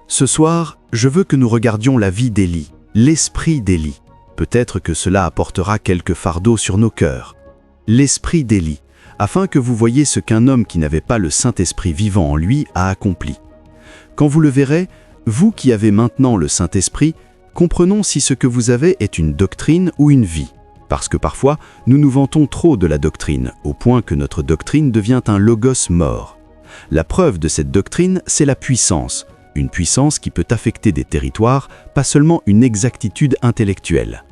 Ce soir, je veux que nous regardions la vie d'Élie, l'esprit d'Élie. Peut-être que cela apportera quelques fardeaux sur nos cœurs. L'esprit d'Élie, afin que vous voyiez ce qu'un homme qui n'avait pas le Saint-Esprit vivant en lui a accompli. Quand vous le verrez, vous qui avez maintenant le Saint-Esprit, comprenons si ce que vous avez est une doctrine ou une vie. Parce que parfois, nous nous vantons trop de la doctrine, au point que notre doctrine devient un logos mort. La preuve de cette doctrine, c'est la puissance. Une puissance qui peut affecter des territoires, pas seulement une exactitude intellectuelle.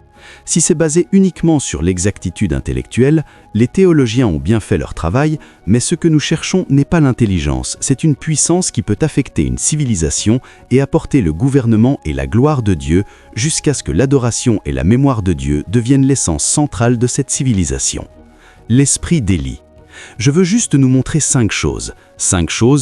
Si c'est basé uniquement sur l'exactitude intellectuelle, les théologiens ont bien fait leur travail, mais ce que nous cherchons n'est pas l'intelligence, c'est une puissance qui peut affecter une civilisation et apporter le gouvernement et la gloire de Dieu jusqu'à ce que l'adoration et la mémoire de Dieu deviennent l'essence centrale de cette civilisation. L'esprit d'Élie. Je veux juste nous montrer 5 choses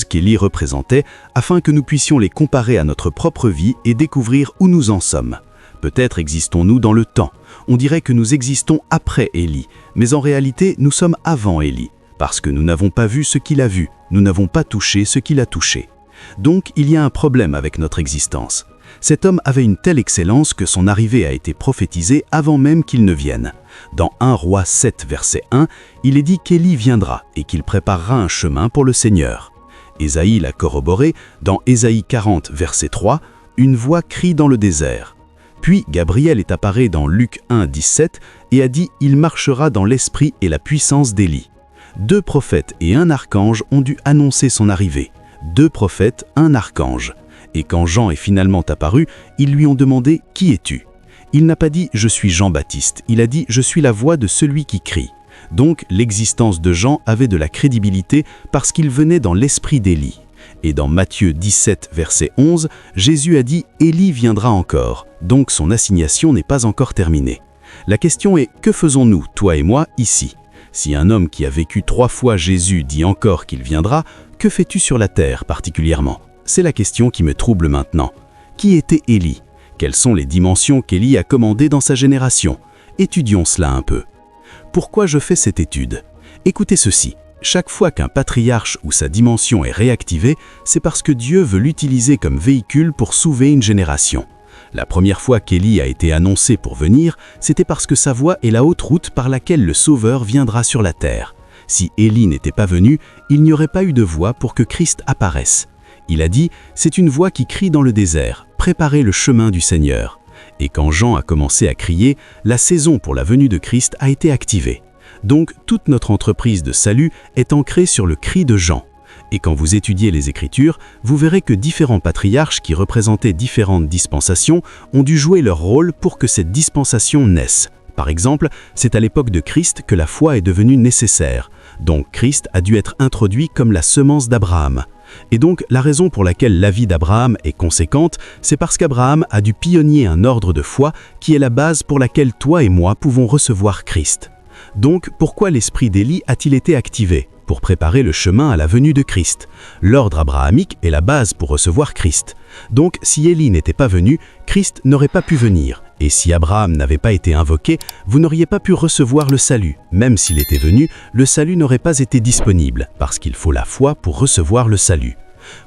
qu'Élie représentait, afin que nous puissions les comparer à notre propre vie et découvrir où nous en sommes. Peut-être existons-nous dans le temps. On dirait que nous existons après Élie, mais en réalité, nous sommes avant Élie, parce que nous n'avons pas vu ce qu'il a vu, nous n'avons pas touché ce qu'il a touché. Donc, il y a un problème avec notre existence. Cet homme avait une telle excellence que son arrivée a été prophétisée avant même qu'il ne vienne. Dans 1 Roi 7, verset 1, il est dit qu'Élie viendra et qu'il préparera un chemin pour le Seigneur. Ésaïe l'a corroboré dans Ésaïe 40, verset 3, « Une voix crie dans le désert ». Puis Gabriel est apparu dans Luc 1, 17 et a dit « Il marchera dans l'esprit et la puissance d'Élie ». 2 prophètes et 1 archange ont dû annoncer son arrivée. 2 prophètes, 1 archange. Et quand Jean est finalement apparu, ils lui ont demandé « Qui es-tu » Il n'a pas dit « Je suis Jean-Baptiste », il a dit « Je suis la voix de celui qui crie ». Donc l'existence de Jean avait de la crédibilité parce qu'il venait dans l'esprit d'Élie. Et dans Matthieu 17, verset 11, Jésus a dit « Élie viendra encore », donc son assignation n'est pas encore terminée. La question est « Que faisons-nous, toi et moi, ici ?» Si un homme qui a vécu 3 fois Jésus dit encore qu'il viendra, que fais-tu sur la terre particulièrement ? C'est la question qui me trouble maintenant. Qui était Élie ? Quelles sont les dimensions qu'Élie a commandées dans sa génération ? Étudions cela un peu. Pourquoi je fais cette étude ? Écoutez ceci. Chaque fois qu'un patriarche ou sa dimension est réactivée, c'est parce que Dieu veut l'utiliser comme véhicule pour sauver une génération. La première fois qu'Élie a été annoncé pour venir, c'était parce que sa voix est la haute route par laquelle le Sauveur viendra sur la terre. Si Élie n'était pas venu, il n'y aurait pas eu de voix pour que Christ apparaisse. Il a dit « C'est une voix qui crie dans le désert, préparez le chemin du Seigneur ». Et quand Jean a commencé à crier, la saison pour la venue de Christ a été activée. Donc toute notre entreprise de salut est ancrée sur le cri de Jean. Et quand vous étudiez les Écritures, vous verrez que différents patriarches qui représentaient différentes dispensations ont dû jouer leur rôle pour que cette dispensation naisse. Par exemple, c'est à l'époque de Christ que la foi est devenue nécessaire. Donc Christ a dû être introduit comme la semence d'Abraham. Et donc, la raison pour laquelle la vie d'Abraham est conséquente, c'est parce qu'Abraham a dû pionnier un ordre de foi qui est la base pour laquelle toi et moi pouvons recevoir Christ. Donc, pourquoi l'esprit d'Élie a-t-il été activé ? Pour préparer le chemin à la venue de Christ. L'ordre abrahamique est la base pour recevoir Christ. Donc, si Élie n'était pas venu, Christ n'aurait pas pu venir. Et si Abraham n'avait pas été invoqué, vous n'auriez pas pu recevoir le salut. Même s'il était venu, le salut n'aurait pas été disponible, parce qu'il faut la foi pour recevoir le salut.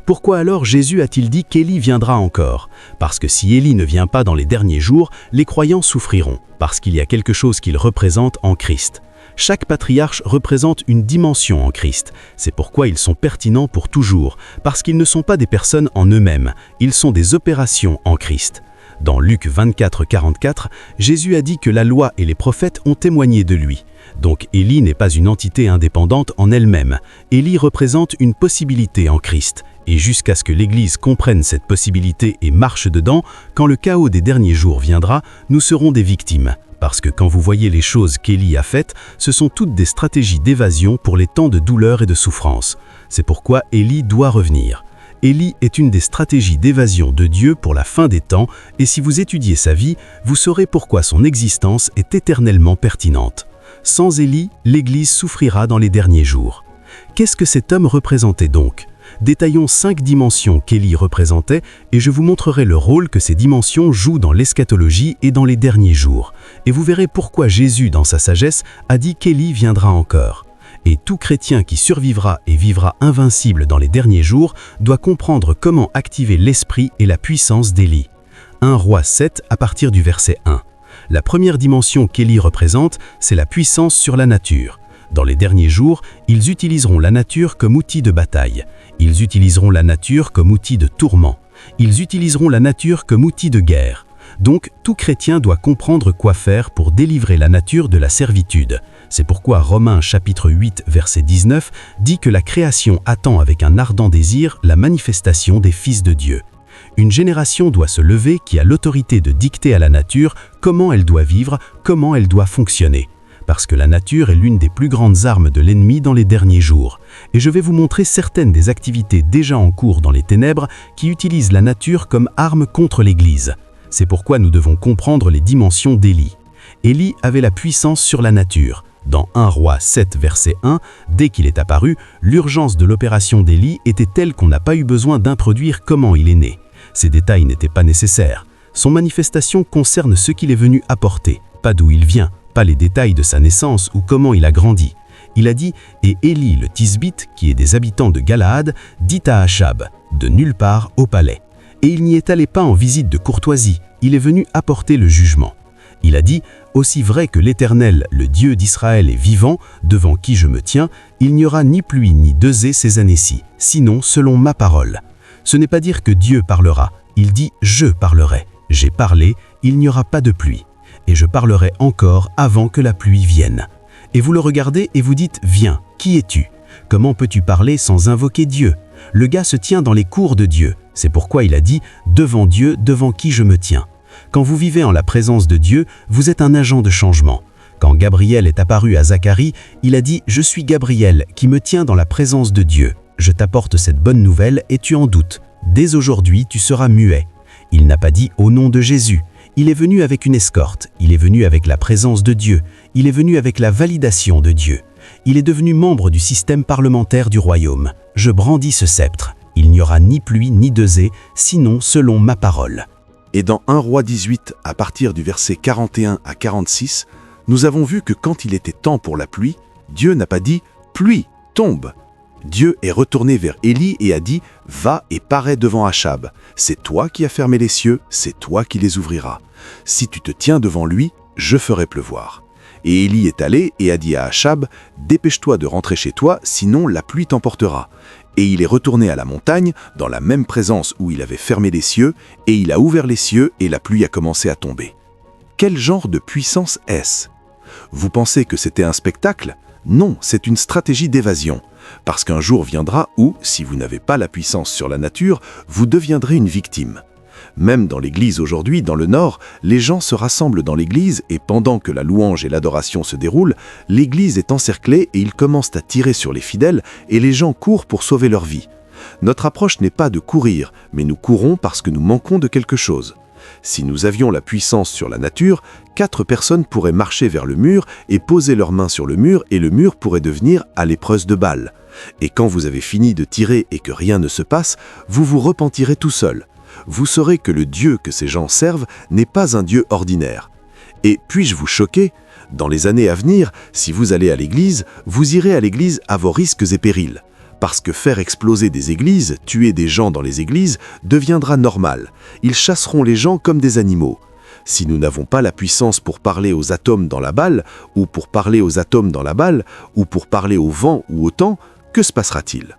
Pourquoi alors Jésus a-t-il dit qu'Élie viendra encore ? Parce que si Élie ne vient pas dans les derniers jours, les croyants souffriront, parce qu'il y a quelque chose qu'il représente en Christ. Chaque patriarche représente une dimension en Christ. C'est pourquoi ils sont pertinents pour toujours, parce qu'ils ne sont pas des personnes en eux-mêmes, ils sont des opérations en Christ. Dans Luc 24, 44, Jésus a dit que la loi et les prophètes ont témoigné de lui. Donc Élie n'est pas une entité indépendante en elle-même. Élie représente une possibilité en Christ. Et jusqu'à ce que l'Église comprenne cette possibilité et marche dedans, quand le chaos des derniers jours viendra, nous serons des victimes. Parce que quand vous voyez les choses qu'Élie a faites, ce sont toutes des stratégies d'évasion pour les temps de douleur et de souffrance. C'est pourquoi Élie doit revenir. Élie est une des stratégies d'évasion de Dieu pour la fin des temps, et si vous étudiez sa vie, vous saurez pourquoi son existence est éternellement pertinente. Sans Élie, l'Église souffrira dans les derniers jours. Qu'est-ce que cet homme représentait donc ? Détaillons 5 dimensions qu'Élie représentait et je vous montrerai le rôle que ces dimensions jouent dans l'eschatologie et dans les derniers jours. Et vous verrez pourquoi Jésus, dans sa sagesse, a dit qu'Élie viendra encore. Et tout chrétien qui survivra et vivra invincible dans les derniers jours doit comprendre comment activer l'esprit et la puissance d'Élie. 1 Roi 7 à partir du verset 1. La première dimension qu'Élie représente, c'est la puissance sur la nature. Dans les derniers jours, ils utiliseront la nature comme outil de bataille. Ils utiliseront la nature comme outil de tourment. Ils utiliseront la nature comme outil de guerre. Donc, tout chrétien doit comprendre quoi faire pour délivrer la nature de la servitude. C'est pourquoi Romains chapitre 8, verset 19 dit que la création attend avec un ardent désir la manifestation des fils de Dieu. Une génération doit se lever qui a l'autorité de dicter à la nature comment elle doit vivre, comment elle doit fonctionner. Parce que la nature est l'une des plus grandes armes de l'ennemi dans les derniers jours. Et je vais vous montrer certaines des activités déjà en cours dans les ténèbres qui utilisent la nature comme arme contre l'Église. C'est pourquoi nous devons comprendre les dimensions d'Élie. Élie avait la puissance sur la nature. Dans 1 Roi 7, verset 1, dès qu'il est apparu, l'urgence de l'opération d'Élie était telle qu'on n'a pas eu besoin d'introduire comment il est né. Ces détails n'étaient pas nécessaires. Son manifestation concerne ce qu'il est venu apporter, pas d'où il vient, pas les détails de sa naissance ou comment il a grandi. Il a dit « Et Élie le Tisbite, qui est des habitants de Galaad, dit à Achab, de nulle part au palais. Et il n'y est allé pas en visite de courtoisie, il est venu apporter le jugement. Il a dit « Aussi vrai que l'Éternel, le Dieu d'Israël est vivant, devant qui je me tiens, il n'y aura ni pluie ni désert ces années-ci, sinon selon ma parole. » Ce n'est pas dire que Dieu parlera, il dit « Je parlerai. J'ai parlé, il n'y aura pas de pluie. Et je parlerai encore avant que la pluie vienne. » Et vous le regardez et vous dites « Viens, qui es-tu? Comment peux-tu parler sans invoquer Dieu? Le gars se tient dans les cours de Dieu. C'est pourquoi il a dit « Devant Dieu, devant qui je me tiens. » Quand vous vivez en la présence de Dieu, vous êtes un agent de changement. Quand Gabriel est apparu à Zacharie, il a dit « Je suis Gabriel, qui me tient dans la présence de Dieu. Je t'apporte cette bonne nouvelle et tu en doutes. Dès aujourd'hui, tu seras muet. » Il n'a pas dit « Au nom de Jésus ». Il est venu avec une escorte, il est venu avec la présence de Dieu, il est venu avec la validation de Dieu. Il est devenu membre du système parlementaire du royaume. Je brandis ce sceptre. Il n'y aura ni pluie ni désert, sinon selon ma parole. Et dans 1 Roi 18, à partir du verset 41 à 46, nous avons vu que quand il était temps pour la pluie, Dieu n'a pas dit « Pluie, tombe ». Dieu est retourné vers Élie et a dit « Va et parais devant Achab. C'est toi qui as fermé les cieux, c'est toi qui les ouvriras. Si tu te tiens devant lui, je ferai pleuvoir. » Et Élie est allé et a dit à Achab « Dépêche-toi de rentrer chez toi, sinon la pluie t'emportera. » Et il est retourné à la montagne, dans la même présence où il avait fermé les cieux, et il a ouvert les cieux et la pluie a commencé à tomber. Quel genre de puissance est-ce? Vous pensez que c'était un spectacle? Non, c'est une stratégie d'évasion. Parce qu'un jour viendra où, si vous n'avez pas la puissance sur la nature, vous deviendrez une victime. Même dans l'église aujourd'hui, dans le Nord, les gens se rassemblent dans l'église et pendant que la louange et l'adoration se déroulent, l'église est encerclée et ils commencent à tirer sur les fidèles et les gens courent pour sauver leur vie. Notre approche n'est pas de courir, mais nous courons parce que nous manquons de quelque chose. Si nous avions la puissance sur la nature, 4 personnes pourraient marcher vers le mur et poser leurs mains sur le mur et le mur pourrait devenir à l'épreuve de balles. Et quand vous avez fini de tirer et que rien ne se passe, vous vous repentirez tout seul. Vous saurez que le Dieu que ces gens servent n'est pas un Dieu ordinaire. Et puis-je vous choquer? Dans les années à venir, si vous allez à l'église, vous irez à l'église à vos risques et périls. Parce que faire exploser des églises, tuer des gens dans les églises, deviendra normal. Ils chasseront les gens comme des animaux. Si nous n'avons pas la puissance pour parler aux atomes dans la balle, ou pour parler aux atomes dans la balle, ou pour parler au vent ou au temps, que se passera-t-il?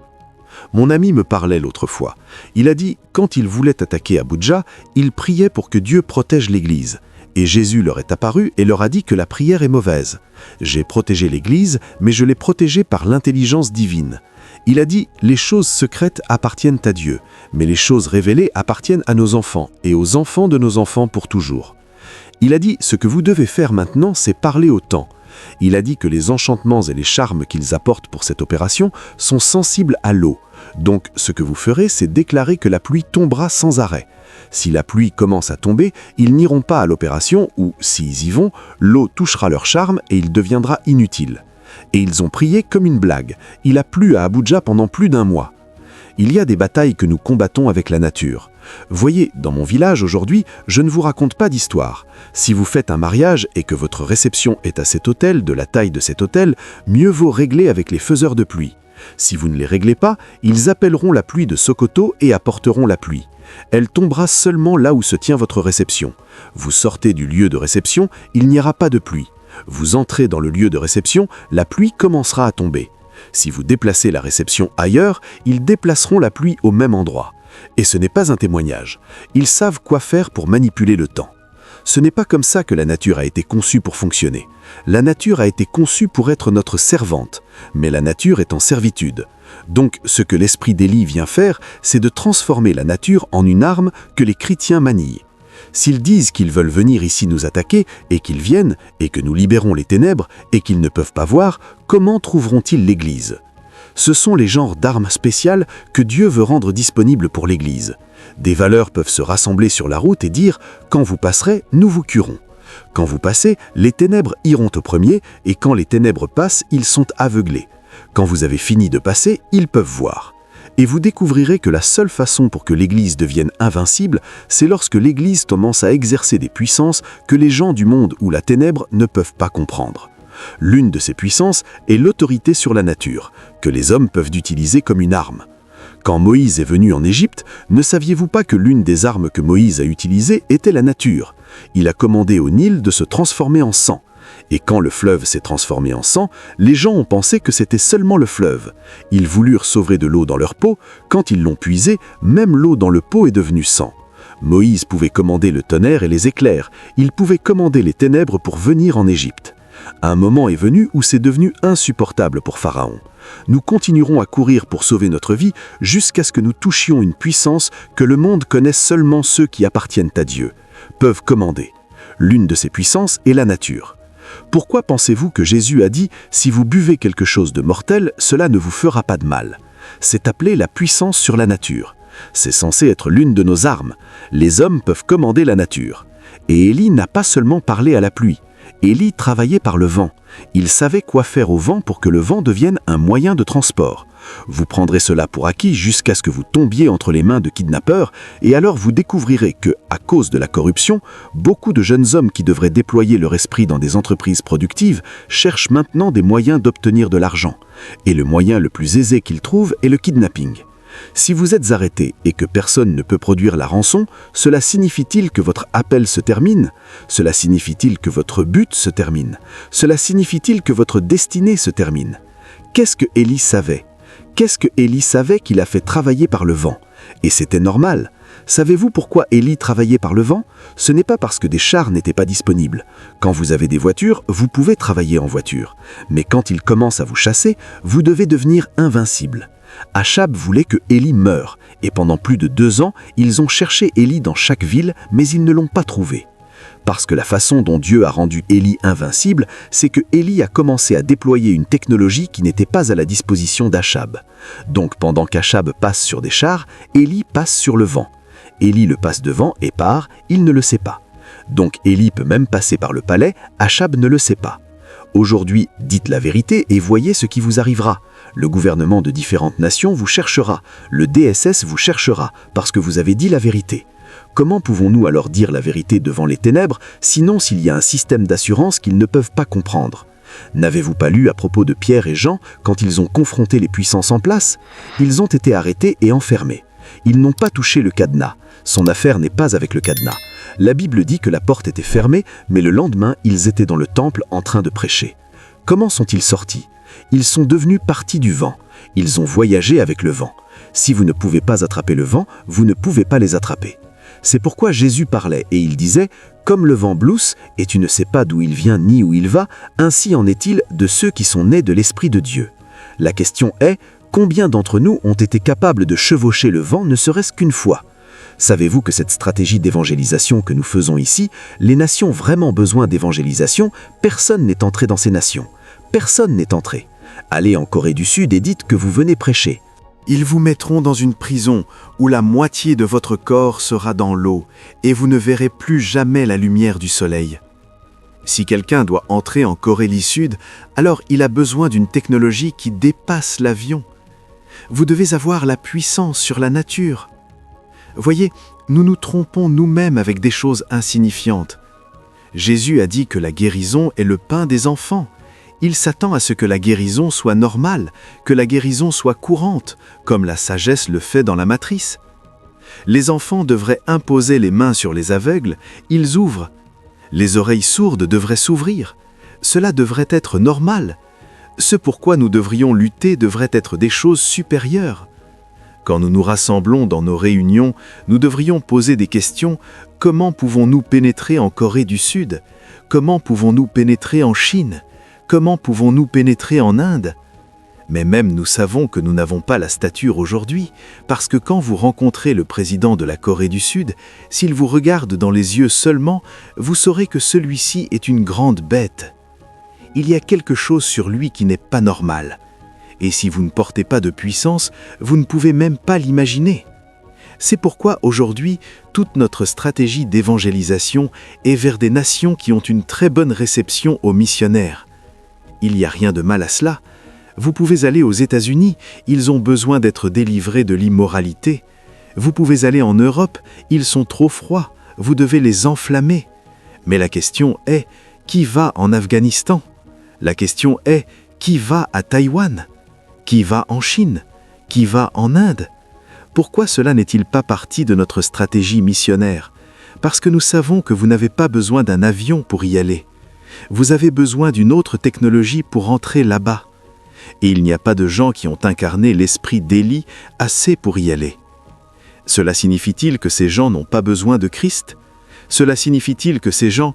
Mon ami me parlait l'autre fois. Il a dit, quand il voulait attaquer Abuja, il priait pour que Dieu protège l'Église. Et Jésus leur est apparu et leur a dit que la prière est mauvaise. J'ai protégé l'Église, mais je l'ai protégée par l'intelligence divine. Il a dit, les choses secrètes appartiennent à Dieu, mais les choses révélées appartiennent à nos enfants et aux enfants de nos enfants pour toujours. Il a dit, ce que vous devez faire maintenant, c'est parler au temps. Il a dit que les enchantements et les charmes qu'ils apportent pour cette opération sont sensibles à l'eau. Donc, ce que vous ferez, c'est déclarer que la pluie tombera sans arrêt. Si la pluie commence à tomber, ils n'iront pas à l'opération ou, s'ils y vont, l'eau touchera leur charme et il deviendra inutile. Et ils ont prié comme une blague. Il a plu à Abuja pendant plus d'1 mois. Il y a des batailles que nous combattons avec la nature. Voyez, dans mon village aujourd'hui, je ne vous raconte pas d'histoire. Si vous faites un mariage et que votre réception est à cet hôtel, de la taille de cet hôtel, mieux vaut régler avec les faiseurs de pluie. Si vous ne les réglez pas, ils appelleront la pluie de Sokoto et apporteront la pluie. Elle tombera seulement là où se tient votre réception. Vous sortez du lieu de réception, il n'y aura pas de pluie. Vous entrez dans le lieu de réception, la pluie commencera à tomber. Si vous déplacez la réception ailleurs, ils déplaceront la pluie au même endroit. Et ce n'est pas un témoignage. Ils savent quoi faire pour manipuler le temps. Ce n'est pas comme ça que la nature a été conçue pour fonctionner. La nature a été conçue pour être notre servante, mais la nature est en servitude. Donc, ce que l'esprit d'Élie vient faire, c'est de transformer la nature en une arme que les chrétiens manient. S'ils disent qu'ils veulent venir ici nous attaquer, et qu'ils viennent, et que nous libérons les ténèbres, et qu'ils ne peuvent pas voir, comment trouveront-ils l'Église ? Ce sont les genres d'armes spéciales que Dieu veut rendre disponibles pour l'Église. Des valeurs peuvent se rassembler sur la route et dire « Quand vous passerez, nous vous curons ». Quand vous passez, les ténèbres iront au premier, et quand les ténèbres passent, ils sont aveuglés. Quand vous avez fini de passer, ils peuvent voir. Et vous découvrirez que la seule façon pour que l'Église devienne invincible, c'est lorsque l'Église commence à exercer des puissances que les gens du monde ou la ténèbre ne peuvent pas comprendre. L'une de ces puissances est l'autorité sur la nature, que les hommes peuvent utiliser comme une arme. Quand Moïse est venu en Égypte, ne saviez-vous pas que l'une des armes que Moïse a utilisées était la nature ? Il a commandé au Nil de se transformer en sang. Et quand le fleuve s'est transformé en sang, les gens ont pensé que c'était seulement le fleuve. Ils voulurent sauver de l'eau dans leur pot. Quand ils l'ont puisée, même l'eau dans le pot est devenue sang. Moïse pouvait commander le tonnerre et les éclairs. Il pouvait commander les ténèbres pour venir en Égypte. Un moment est venu où c'est devenu insupportable pour Pharaon. Nous continuerons à courir pour sauver notre vie jusqu'à ce que nous touchions une puissance que le monde connaisse seulement ceux qui appartiennent à Dieu, peuvent commander. L'une de ces puissances est la nature. Pourquoi pensez-vous que Jésus a dit « Si vous buvez quelque chose de mortel, cela ne vous fera pas de mal » ? C'est appelé la puissance sur la nature. C'est censé être l'une de nos armes. Les hommes peuvent commander la nature. Et Élie n'a pas seulement parlé à la pluie. Élie travaillait par le vent. Il savait quoi faire au vent pour que le vent devienne un moyen de transport. Vous prendrez cela pour acquis jusqu'à ce que vous tombiez entre les mains de kidnappeurs, et alors vous découvrirez que, à cause de la corruption, beaucoup de jeunes hommes qui devraient déployer leur esprit dans des entreprises productives cherchent maintenant des moyens d'obtenir de l'argent. Et le moyen le plus aisé qu'ils trouvent est le kidnapping. Si vous êtes arrêté et que personne ne peut produire la rançon, cela signifie-t-il que votre appel se termine ? Cela signifie-t-il que votre but se termine ? Cela signifie-t-il que votre destinée se termine ? Qu'est-ce que Élie savait ? Qu'est-ce que Élie savait qu'il a fait travailler par le vent ? Et c'était normal. Savez-vous pourquoi Élie travaillait par le vent ? Ce n'est pas parce que des chars n'étaient pas disponibles. Quand vous avez des voitures, vous pouvez travailler en voiture. Mais quand ils commencent à vous chasser, vous devez devenir invincible. Achab voulait que Élie meure, et pendant plus de 2 ans, ils ont cherché Élie dans chaque ville, mais ils ne l'ont pas trouvé. Parce que la façon dont Dieu a rendu Élie invincible, c'est que Élie a commencé à déployer une technologie qui n'était pas à la disposition d'Achab. Donc pendant qu'Achab passe sur des chars, Élie passe sur le vent. Élie le passe devant et part, il ne le sait pas. Donc Élie peut même passer par le palais, Achab ne le sait pas. Aujourd'hui, dites la vérité et voyez ce qui vous arrivera. Le gouvernement de différentes nations vous cherchera, le DSS vous cherchera, parce que vous avez dit la vérité. Comment pouvons-nous alors dire la vérité devant les ténèbres, sinon s'il y a un système d'assurance qu'ils ne peuvent pas comprendre ? N'avez-vous pas lu à propos de Pierre et Jean, quand ils ont confronté les puissances en place ? Ils ont été arrêtés et enfermés. Ils n'ont pas touché le cadenas. Son affaire n'est pas avec le cadenas. La Bible dit que la porte était fermée, mais le lendemain, ils étaient dans le temple en train de prêcher. Comment sont-ils sortis ? Ils sont devenus partis du vent. Ils ont voyagé avec le vent. Si vous ne pouvez pas attraper le vent, vous ne pouvez pas les attraper. C'est pourquoi Jésus parlait et il disait « Comme le vent blousse, et tu ne sais pas d'où il vient ni où il va, ainsi en est-il de ceux qui sont nés de l'Esprit de Dieu. » La question est « Combien d'entre nous ont été capables de chevaucher le vent ne serait-ce qu'une fois ?» Savez-vous que cette stratégie d'évangélisation que nous faisons ici, les nations ont vraiment besoin d'évangélisation, personne n'est entré dans ces nations. Personne n'est entré. Allez en Corée du Sud et dites que vous venez prêcher. Ils vous mettront dans une prison où la moitié de votre corps sera dans l'eau et vous ne verrez plus jamais la lumière du soleil. Si quelqu'un doit entrer en Corée du Sud, alors il a besoin d'une technologie qui dépasse l'avion. Vous devez avoir la puissance sur la nature. Voyez, nous nous trompons nous-mêmes avec des choses insignifiantes. Jésus a dit que la guérison est le pain des enfants. Il s'attend à ce que la guérison soit normale, que la guérison soit courante, comme la sagesse le fait dans la matrice. Les enfants devraient imposer les mains sur les aveugles, ils ouvrent. Les oreilles sourdes devraient s'ouvrir. Cela devrait être normal. Ce pourquoi nous devrions lutter devrait être des choses supérieures. Quand nous nous rassemblons dans nos réunions, nous devrions poser des questions. Comment pouvons-nous pénétrer en Corée du Sud? Comment pouvons-nous pénétrer en Chine? Comment pouvons-nous pénétrer en Inde? Mais même nous savons que nous n'avons pas la stature aujourd'hui, parce que quand vous rencontrez le président de la Corée du Sud, s'il vous regarde dans les yeux seulement, vous saurez que celui-ci est une grande bête. Il y a quelque chose sur lui qui n'est pas normal. Et si vous ne portez pas de puissance, vous ne pouvez même pas l'imaginer. C'est pourquoi aujourd'hui, toute notre stratégie d'évangélisation est vers des nations qui ont une très bonne réception aux missionnaires. Il n'y a rien de mal à cela. Vous pouvez aller aux États-Unis, ils ont besoin d'être délivrés de l'immoralité. Vous pouvez aller en Europe, ils sont trop froids, vous devez les enflammer. Mais la question est, qui va en Afghanistan? La question est, qui va à Taïwan? Qui va en Chine? Qui va en Inde? Pourquoi cela n'est-il pas partie de notre stratégie missionnaire? Parce que nous savons que vous n'avez pas besoin d'un avion pour y aller. Vous avez besoin d'une autre technologie pour entrer là-bas. Et il n'y a pas de gens qui ont incarné l'esprit d'Élie assez pour y aller. Cela signifie-t-il que ces gens n'ont pas besoin de Christ? Cela signifie-t-il que ces gens...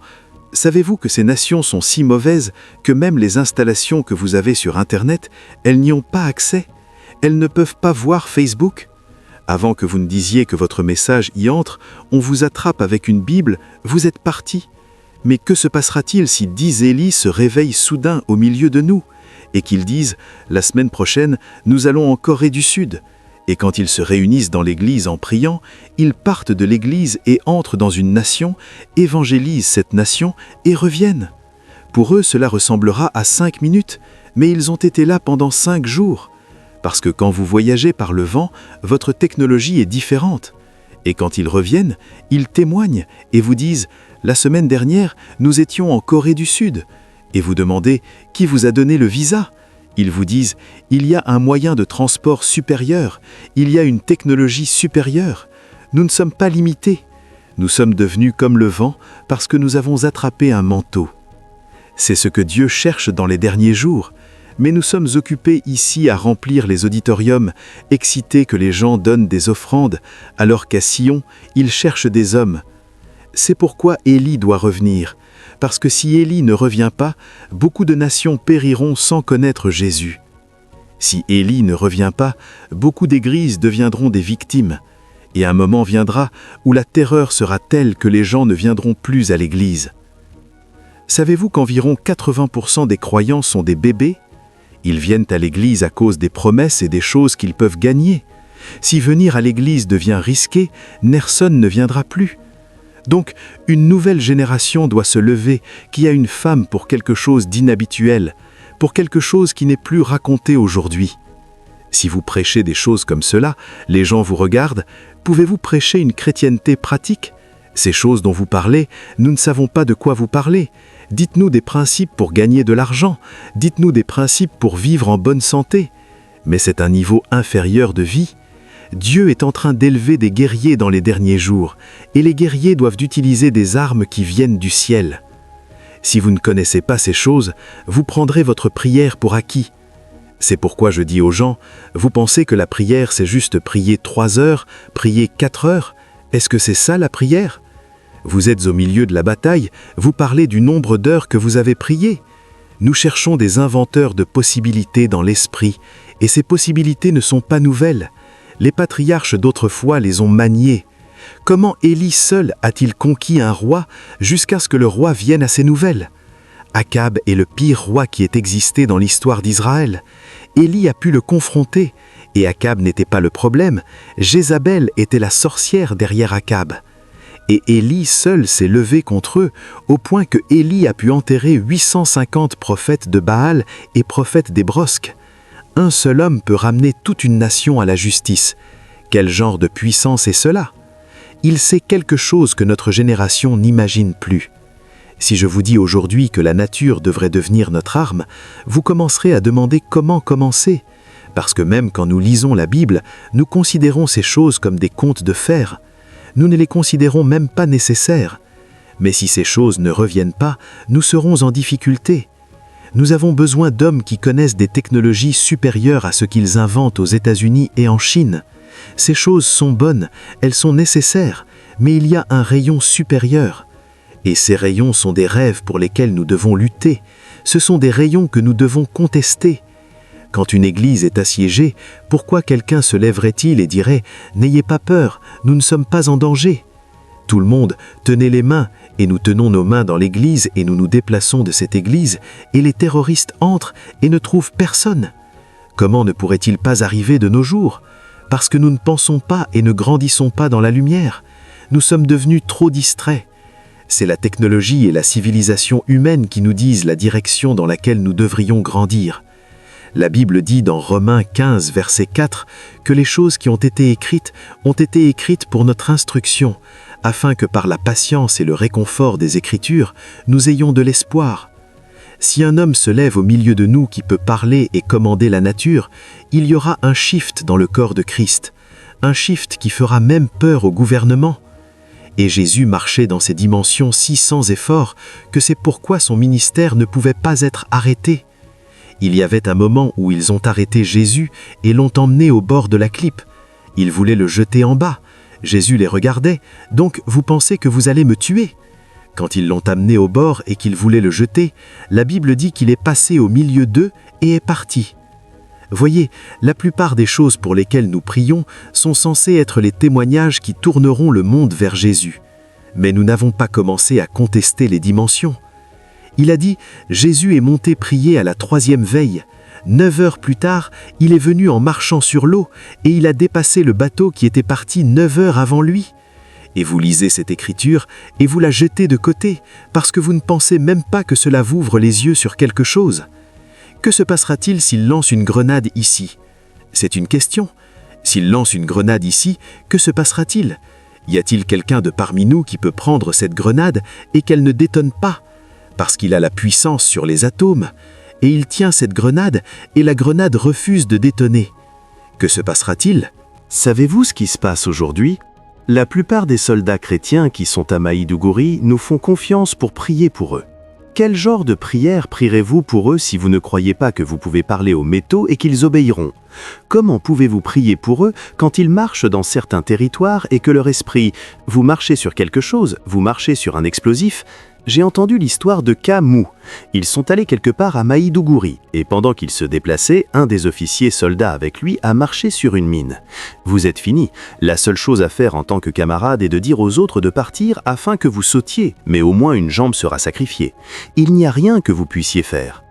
Savez-vous que ces nations sont si mauvaises que même les installations que vous avez sur Internet, elles n'y ont pas accès? Elles ne peuvent pas voir Facebook? Avant que vous ne disiez que votre message y entre, on vous attrape avec une Bible, vous êtes parti. Mais que se passera-t-il si 10 Élis se réveillent soudain au milieu de nous et qu'ils disent « La semaine prochaine, nous allons en Corée du Sud » et quand ils se réunissent dans l'église en priant, ils partent de l'église et entrent dans une nation, évangélisent cette nation et reviennent. Pour eux, cela ressemblera à 5 minutes, mais ils ont été là pendant 5 jours. Parce que quand vous voyagez par le vent, votre technologie est différente. Et quand ils reviennent, ils témoignent et vous disent « La semaine dernière, nous étions en Corée du Sud ». Et vous demandez « Qui vous a donné le visa ?» Ils vous disent « Il y a un moyen de transport supérieur, il y a une technologie supérieure. Nous ne sommes pas limités. Nous sommes devenus comme le vent parce que nous avons attrapé un manteau. » C'est ce que Dieu cherche dans les derniers jours. Mais nous sommes occupés ici à remplir les auditoriums, excités que les gens donnent des offrandes, alors qu'à Sion, ils cherchent des hommes. C'est pourquoi Élie doit revenir. Parce que si Élie ne revient pas, beaucoup de nations périront sans connaître Jésus. Si Élie ne revient pas, beaucoup d'églises deviendront des victimes. Et un moment viendra où la terreur sera telle que les gens ne viendront plus à l'église. Savez-vous qu'environ 80% des croyants sont des bébés? Ils viennent à l'église à cause des promesses et des choses qu'ils peuvent gagner. Si venir à l'église devient risqué, personne ne viendra plus. Donc, une nouvelle génération doit se lever qui a une femme pour quelque chose d'inhabituel, pour quelque chose qui n'est plus raconté aujourd'hui. Si vous prêchez des choses comme cela, les gens vous regardent. Pouvez-vous prêcher une chrétienté pratique? Ces choses dont vous parlez, nous ne savons pas de quoi vous parlez. Dites-nous des principes pour gagner de l'argent. Dites-nous des principes pour vivre en bonne santé. Mais c'est un niveau inférieur de vie. Dieu est en train d'élever des guerriers dans les derniers jours, et les guerriers doivent utiliser des armes qui viennent du ciel. Si vous ne connaissez pas ces choses, vous prendrez votre prière pour acquis. C'est pourquoi je dis aux gens, vous pensez que la prière c'est juste prier 3 heures, prier 4 heures? Est-ce que c'est ça la prière? Vous êtes au milieu de la bataille, vous parlez du nombre d'heures que vous avez prié. Nous cherchons des inventeurs de possibilités dans l'esprit, et ces possibilités ne sont pas nouvelles. Les patriarches d'autrefois les ont maniées. Comment Élie seul a-t-il conquis un roi jusqu'à ce que le roi vienne à ses nouvelles? Akab est le pire roi qui ait existé dans l'histoire d'Israël. Élie a pu le confronter, et Akab n'était pas le problème. Jézabel était la sorcière derrière Akab. Et Élie seul s'est levé contre eux, au point que Élie a pu enterrer 850 prophètes de Baal et prophètes des brosques. Un seul homme peut ramener toute une nation à la justice. Quel genre de puissance est cela? Il sait quelque chose que notre génération n'imagine plus. Si je vous dis aujourd'hui que la nature devrait devenir notre arme, vous commencerez à demander comment commencer. Parce que même quand nous lisons la Bible, nous considérons ces choses comme des contes de fer. Nous ne les considérons même pas nécessaires. Mais si ces choses ne reviennent pas, nous serons en difficulté. Nous avons besoin d'hommes qui connaissent des technologies supérieures à ce qu'ils inventent aux États-Unis et en Chine. Ces choses sont bonnes, elles sont nécessaires, mais il y a un rayon supérieur. Et ces rayons sont des rêves pour lesquels nous devons lutter. Ce sont des rayons que nous devons contester. Quand une église est assiégée, pourquoi quelqu'un se lèverait-il et dirait « N'ayez pas peur, nous ne sommes pas en danger ». Tout le monde, tenez les mains, et nous tenons nos mains dans l'église et nous nous déplaçons de cette église, et les terroristes entrent et ne trouvent personne. Comment ne pourrait-il pas arriver de nos jours? Parce que nous ne pensons pas et ne grandissons pas dans la lumière. Nous sommes devenus trop distraits. C'est la technologie et la civilisation humaine qui nous disent la direction dans laquelle nous devrions grandir. La Bible dit dans Romains 15, verset 4, que les choses qui ont été écrites pour notre instruction, afin que par la patience et le réconfort des Écritures, nous ayons de l'espoir. Si un homme se lève au milieu de nous qui peut parler et commander la nature, il y aura un shift dans le corps de Christ, un shift qui fera même peur au gouvernement. Et Jésus marchait dans ces dimensions si sans effort que c'est pourquoi son ministère ne pouvait pas être arrêté. Il y avait un moment où ils ont arrêté Jésus et l'ont emmené au bord de la clippe. Ils voulaient le jeter en bas. Jésus les regardait, donc vous pensez que vous allez me tuer? Quand ils l'ont amené au bord et qu'ils voulaient le jeter, la Bible dit qu'il est passé au milieu d'eux et est parti. Voyez, la plupart des choses pour lesquelles nous prions sont censées être les témoignages qui tourneront le monde vers Jésus. Mais nous n'avons pas commencé à contester les dimensions. Il a dit « Jésus est monté prier à la 3e veille. 9 heures plus tard, il est venu en marchant sur l'eau et il a dépassé le bateau qui était parti 9 heures avant lui. » Et vous lisez cette écriture et vous la jetez de côté parce que vous ne pensez même pas que cela vous ouvre les yeux sur quelque chose. Que se passera-t-il s'il lance une grenade ici? C'est une question. S'il lance une grenade ici, que se passera-t-il? Y a-t-il quelqu'un de parmi nous qui peut prendre cette grenade et qu'elle ne détonne pas? Parce qu'il a la puissance sur les atomes. Et il tient cette grenade et la grenade refuse de détonner. Que se passera-t-il? Savez-vous ce qui se passe aujourd'hui? La plupart des soldats chrétiens qui sont à Maïdougouri nous font confiance pour prier pour eux. Quel genre de prière prierez-vous pour eux si vous ne croyez pas que vous pouvez parler aux métaux et qu'ils obéiront? Comment pouvez-vous prier pour eux quand ils marchent dans certains territoires et que leur esprit, vous marchez sur quelque chose, vous marchez sur un explosif? J'ai entendu l'histoire de Kamou. Ils sont allés quelque part à Maïdougouri et pendant qu'ils se déplaçaient, un des officiers soldats avec lui a marché sur une mine. Vous êtes fini. La seule chose à faire en tant que camarade est de dire aux autres de partir afin que vous sautiez, mais au moins une jambe sera sacrifiée. Il n'y a rien que vous puissiez faire.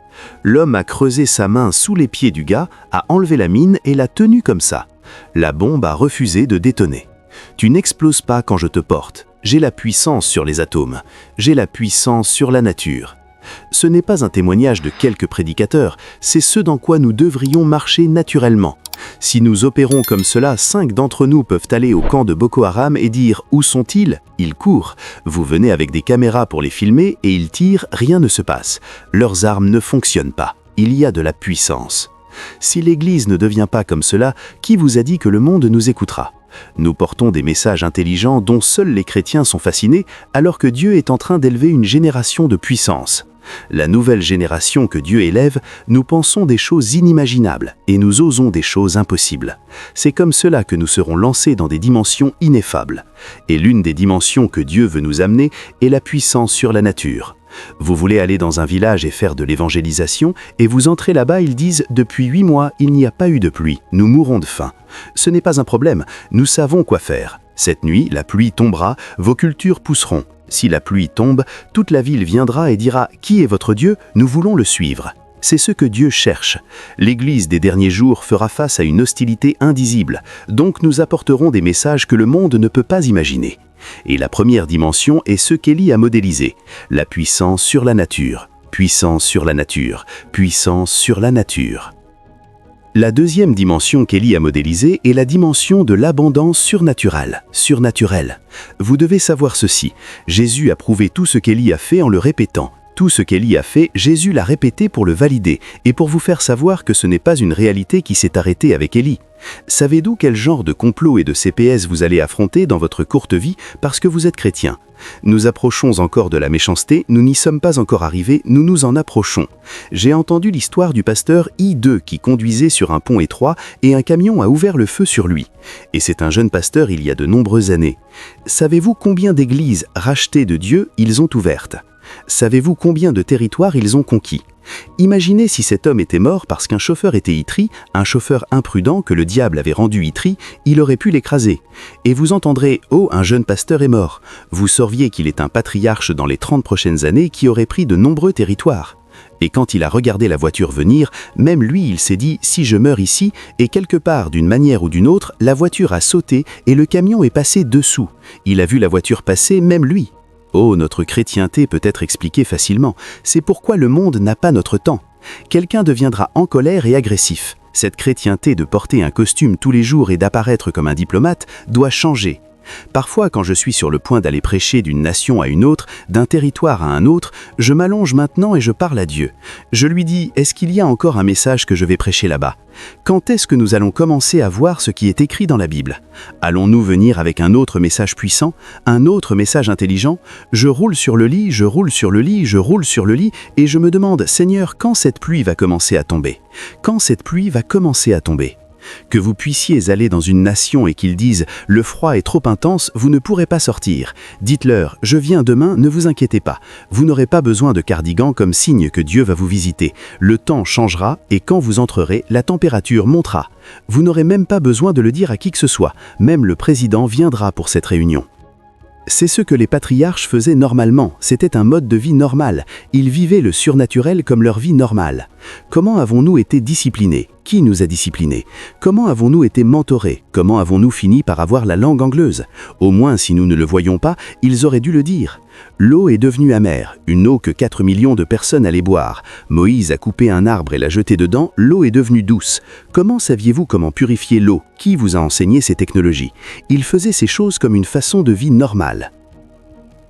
L'homme a creusé sa main sous les pieds du gars, a enlevé la mine et l'a tenue comme ça. La bombe a refusé de détonner. Tu n'exploses pas quand je te porte. J'ai la puissance sur les atomes. J'ai la puissance sur la nature. Ce n'est pas un témoignage de quelques prédicateurs, c'est ce dans quoi nous devrions marcher naturellement. Si nous opérons comme cela, 5 d'entre nous peuvent aller au camp de Boko Haram et dire « Où sont-ils » Ils courent. Vous venez avec des caméras pour les filmer et ils tirent, rien ne se passe. Leurs armes ne fonctionnent pas. Il y a de la puissance. Si l'Église ne devient pas comme cela, qui vous a dit que le monde nous écoutera ? Nous portons des messages intelligents dont seuls les chrétiens sont fascinés, alors que Dieu est en train d'élever une génération de puissance. La nouvelle génération que Dieu élève, nous pensons des choses inimaginables et nous osons des choses impossibles. C'est comme cela que nous serons lancés dans des dimensions ineffables. Et l'une des dimensions que Dieu veut nous amener est la puissance sur la nature. Vous voulez aller dans un village et faire de l'évangélisation, et vous entrez là-bas, ils disent « Depuis 8 mois, il n'y a pas eu de pluie, nous mourrons de faim ». Ce n'est pas un problème, nous savons quoi faire. Cette nuit, la pluie tombera, vos cultures pousseront. Si la pluie tombe, toute la ville viendra et dira « Qui est votre Dieu? Nous voulons le suivre ». C'est ce que Dieu cherche. L'Église des derniers jours fera face à une hostilité indisible, donc nous apporterons des messages que le monde ne peut pas imaginer. Et la première dimension est ce qu'Élie a modélisé, la puissance sur la nature, puissance sur la nature, puissance sur la nature. La deuxième dimension qu'Élie a modélisée est la dimension de l'abondance surnaturelle. Vous devez savoir ceci, Jésus a prouvé tout ce qu'Élie a fait en le répétant. Tout ce qu'Élie a fait, Jésus l'a répété pour le valider et pour vous faire savoir que ce n'est pas une réalité qui s'est arrêtée avec Élie. Savez-vous quel genre de complot et de CPS vous allez affronter dans votre courte vie parce que vous êtes chrétien? Nous approchons encore de la méchanceté, nous n'y sommes pas encore arrivés, nous nous en approchons. J'ai entendu l'histoire du pasteur I2 qui conduisait sur un pont étroit et un camion a ouvert le feu sur lui. Et c'est un jeune pasteur il y a de nombreuses années. Savez-vous combien d'églises rachetées de Dieu ils ont ouvertes? Savez-vous combien de territoires ils ont conquis? Imaginez si cet homme était mort parce qu'un chauffeur était itri, un chauffeur imprudent que le diable avait rendu itri, il aurait pu l'écraser. Et vous entendrez « Oh, un jeune pasteur est mort ». Vous sauriez qu'il est un patriarche dans les 30 prochaines années qui aurait pris de nombreux territoires. Et quand il a regardé la voiture venir, même lui il s'est dit « Si je meurs ici », et quelque part d'une manière ou d'une autre, la voiture a sauté et le camion est passé dessous. Il a vu la voiture passer, même lui. Oh, notre chrétienté peut être expliquée facilement. C'est pourquoi le monde n'a pas notre temps. Quelqu'un deviendra en colère et agressif. Cette chrétienté de porter un costume tous les jours et d'apparaître comme un diplomate doit changer. Parfois, quand je suis sur le point d'aller prêcher d'une nation à une autre, d'un territoire à un autre, je m'allonge maintenant et je parle à Dieu. Je lui dis, est-ce qu'il y a encore un message que je vais prêcher là-bas? Quand est-ce que nous allons commencer à voir ce qui est écrit dans la Bible? Allons-nous venir avec un autre message puissant, un autre message intelligent? Je roule sur le lit, je roule sur le lit, je roule sur le lit, et je me demande, Seigneur, quand cette pluie va commencer à tomber? Quand cette pluie va commencer à tomber? Que vous puissiez aller dans une nation et qu'ils disent « Le froid est trop intense, vous ne pourrez pas sortir ». Dites-leur « Je viens demain, ne vous inquiétez pas. Vous n'aurez pas besoin de cardigan comme signe que Dieu va vous visiter. Le temps changera et quand vous entrerez, la température montera. Vous n'aurez même pas besoin de le dire à qui que ce soit. Même le président viendra pour cette réunion. » C'est ce que les patriarches faisaient normalement, c'était un mode de vie normal. Ils vivaient le surnaturel comme leur vie normale. Comment avons-nous été disciplinés? Qui nous a disciplinés? Comment avons-nous été mentorés? Comment avons-nous fini par avoir la langue angleuse? Au moins, si nous ne le voyons pas, ils auraient dû le dire. L'eau est devenue amère, une eau que 4 millions de personnes allaient boire. Moïse a coupé un arbre et l'a jeté dedans, l'eau est devenue douce. Comment saviez-vous comment purifier l'eau? Qui vous a enseigné ces technologies? Ils faisaient ces choses comme une façon de vie normale.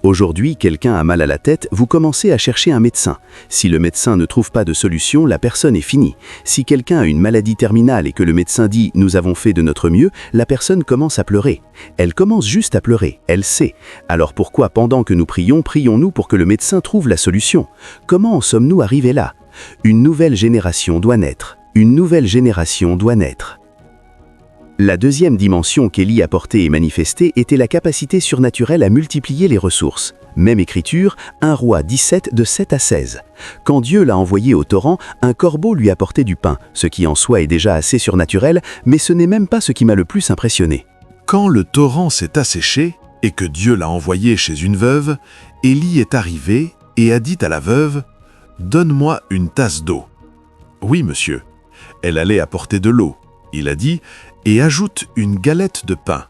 Aujourd'hui, quelqu'un a mal à la tête, vous commencez à chercher un médecin. Si le médecin ne trouve pas de solution, la personne est finie. Si quelqu'un a une maladie terminale et que le médecin dit « nous avons fait de notre mieux », la personne commence à pleurer. Elle commence juste à pleurer, elle sait. Alors pourquoi pendant que nous prions, prions-nous pour que le médecin trouve la solution? Comment en sommes-nous arrivés là? Une nouvelle génération doit naître. Une nouvelle génération doit naître. La deuxième dimension qu'Élie a portée et manifestée était la capacité surnaturelle à multiplier les ressources. Même écriture, 1 Roi 17 de 7 à 16. Quand Dieu l'a envoyé au torrent, un corbeau lui apportait du pain, ce qui en soi est déjà assez surnaturel, mais ce n'est même pas ce qui m'a le plus impressionné. Quand le torrent s'est asséché et que Dieu l'a envoyé chez une veuve, Élie est arrivé et a dit à la veuve « Donne-moi une tasse d'eau. » Oui, monsieur. Elle allait apporter de l'eau. Il a dit « Et ajoute une galette de pain. »